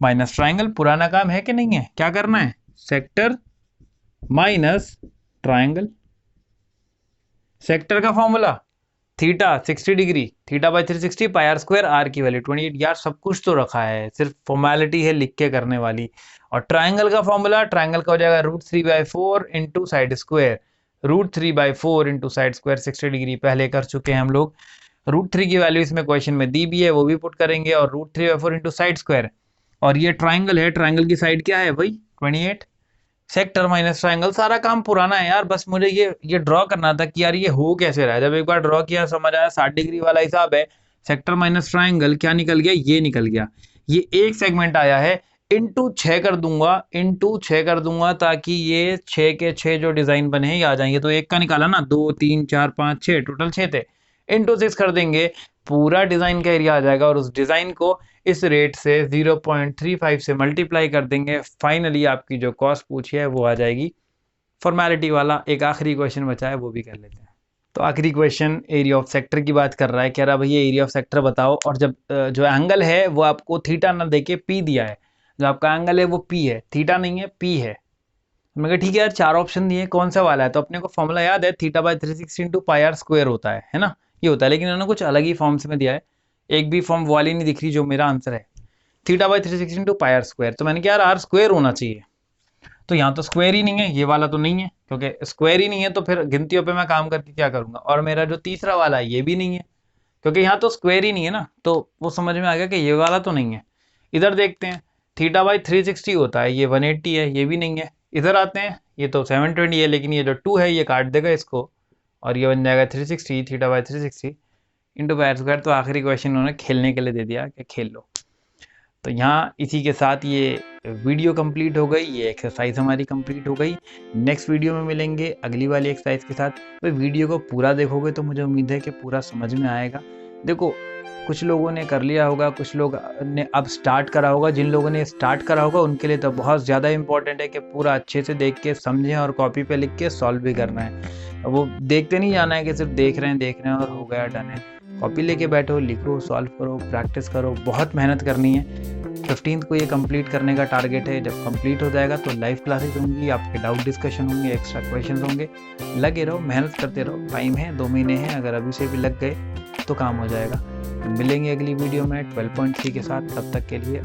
A: माइनस ट्राइंगल, पुराना काम है कि नहीं है, क्या करना है, सेक्टर माइनस ट्राइंगल। सेक्टर का formula theta 60 degree, theta by 360 pi are square, R की वैल्यू 28। यार सब कुछ तो रखा है, सिर्फ फॉर्मेलिटी है लिख के करने वाली। और ट्राइंगल का फॉर्मूला, ट्राइंगल का हो जाएगा √3/4 into side square, √3/4 into side square 60 degree, पहले कर चुके हैं हम लोग। √3 की वैल्यू इसमें क्वेश्चन में दी भी है, वो भी पुट करेंगे, और √3/4 इंटू साइड स्क्वायर। और ये ट्राइंगल है, ट्राइंगल की साइड क्या है भाई 28, सेक्टर माइनस ट्राइंगल, सारा काम पुराना है यार। बस मुझे ये ड्रॉ करना था कि यार ये हो कैसे रहा है। जब एक बार ड्रॉ किया समझ आया, 60 डिग्री वाला हिसाब है, सेक्टर माइनस ट्राइंगल क्या निकल गया, ये निकल गया, ये एक सेगमेंट आया है। इंटू 6 कर दूंगा, इंटू 6 कर दूंगा, ताकि ये 6 के 6 जो डिजाइन बने हैं ये आ जाएंगे। तो एक का निकाला ना, 2 3 4 5 6, टोटल 6 थे, इंटू 6 कर देंगे, पूरा डिजाइन का एरिया आ जाएगा। और उस डिजाइन को इस रेट से 0.35 से मल्टीप्लाई कर देंगे। फाइनली आपकी जो कॉस्ट पूछी है वो आ जाएगी। फॉर्मेलिटी वाला एक आखिरी क्वेश्चन बचा है, वो भी कर लेते हैं। तो आखिरी क्वेश्चन एरिया ऑफ सेक्टर की बात कर रहा है, कह रहा भैया एरिया ऑफ सेक्टर बताओ। और जब जो एंगल है वो आपको थीटा ना देके पी दिया है, जो आपका एंगल है वो पी है, थीटा नहीं है, पी है। मैं कहा ठीक है यार, 4 ऑप्शन दिए, कौन सा वाला है। तो अपने को फॉर्मूला याद है, theta by 360 into pi are square होता है ना, ये होता है। लेकिन उन्होंने कुछ अलग ही फॉर्म्स में दिया है, एक भी फॉर्म वाली नहीं दिख रही जो मेरा आंसर है, theta by 360 into pi are square. तो मैंने कहा यार आर स्क्वायर होना चाहिए, तो यहाँ तो स्क्वायर ही नहीं है, ये वाला तो नहीं है, क्योंकि स्क्वायर ही नहीं है तो फिर गिनतियों पे मैं काम करके क्या करूंगा। और मेरा जो तीसरा वाला है ये भी नहीं है, क्योंकि यहाँ तो स्क्वायर ही नहीं है ना। तो वो समझ में आ गया कि ये वाला तो नहीं है। इधर देखते हैं, थीटा बाई 360 होता है, ये 180 है, ये भी नहीं है। इधर आते हैं, ये तो 720 है, लेकिन ये जो 2 है ये काट देगा इसको, और ये बन जाएगा 360, theta by 360 into pi are square. तो आखिरी क्वेश्चन उन्होंने खेलने के लिए दे दिया कि खेल लो। तो यहाँ इसी के साथ ये वीडियो कंप्लीट हो गई, ये एक्सरसाइज हमारी कंप्लीट हो गई। नेक्स्ट वीडियो में मिलेंगे अगली वाली एक्सरसाइज के साथ। तो वीडियो को पूरा देखोगे तो मुझे उम्मीद है कि पूरा समझ में आएगा। देखो कुछ लोगों ने कर लिया होगा, कुछ लोग ने अब स्टार्ट करा होगा। जिन लोगों ने स्टार्ट करा होगा उनके लिए तो बहुत ज़्यादा इंपॉर्टेंट है कि पूरा अच्छे से देख के समझें और कॉपी पे लिख के सॉल्व भी करना है। वो देखते नहीं जाना है कि सिर्फ देख रहे हैं और हो गया डन है। कॉपी लेके बैठो, लिखो, सॉल्व करो, प्रैक्टिस करो, बहुत मेहनत करनी है। 15th को ये कंप्लीट करने का टारगेट है। जब कंप्लीट हो जाएगा तो लाइव क्लासेस होंगी, आपके डाउट डिस्कशन होंगे, एक्स्ट्रा क्वेश्चंस होंगे। लगे रहो, मेहनत करते रहो, टाइम है, 2 महीने हैं, अगर अभी से भी लग गए तो काम हो जाएगा। मिलेंगे अगली वीडियो में 12.3 के साथ, तब तक के लिए।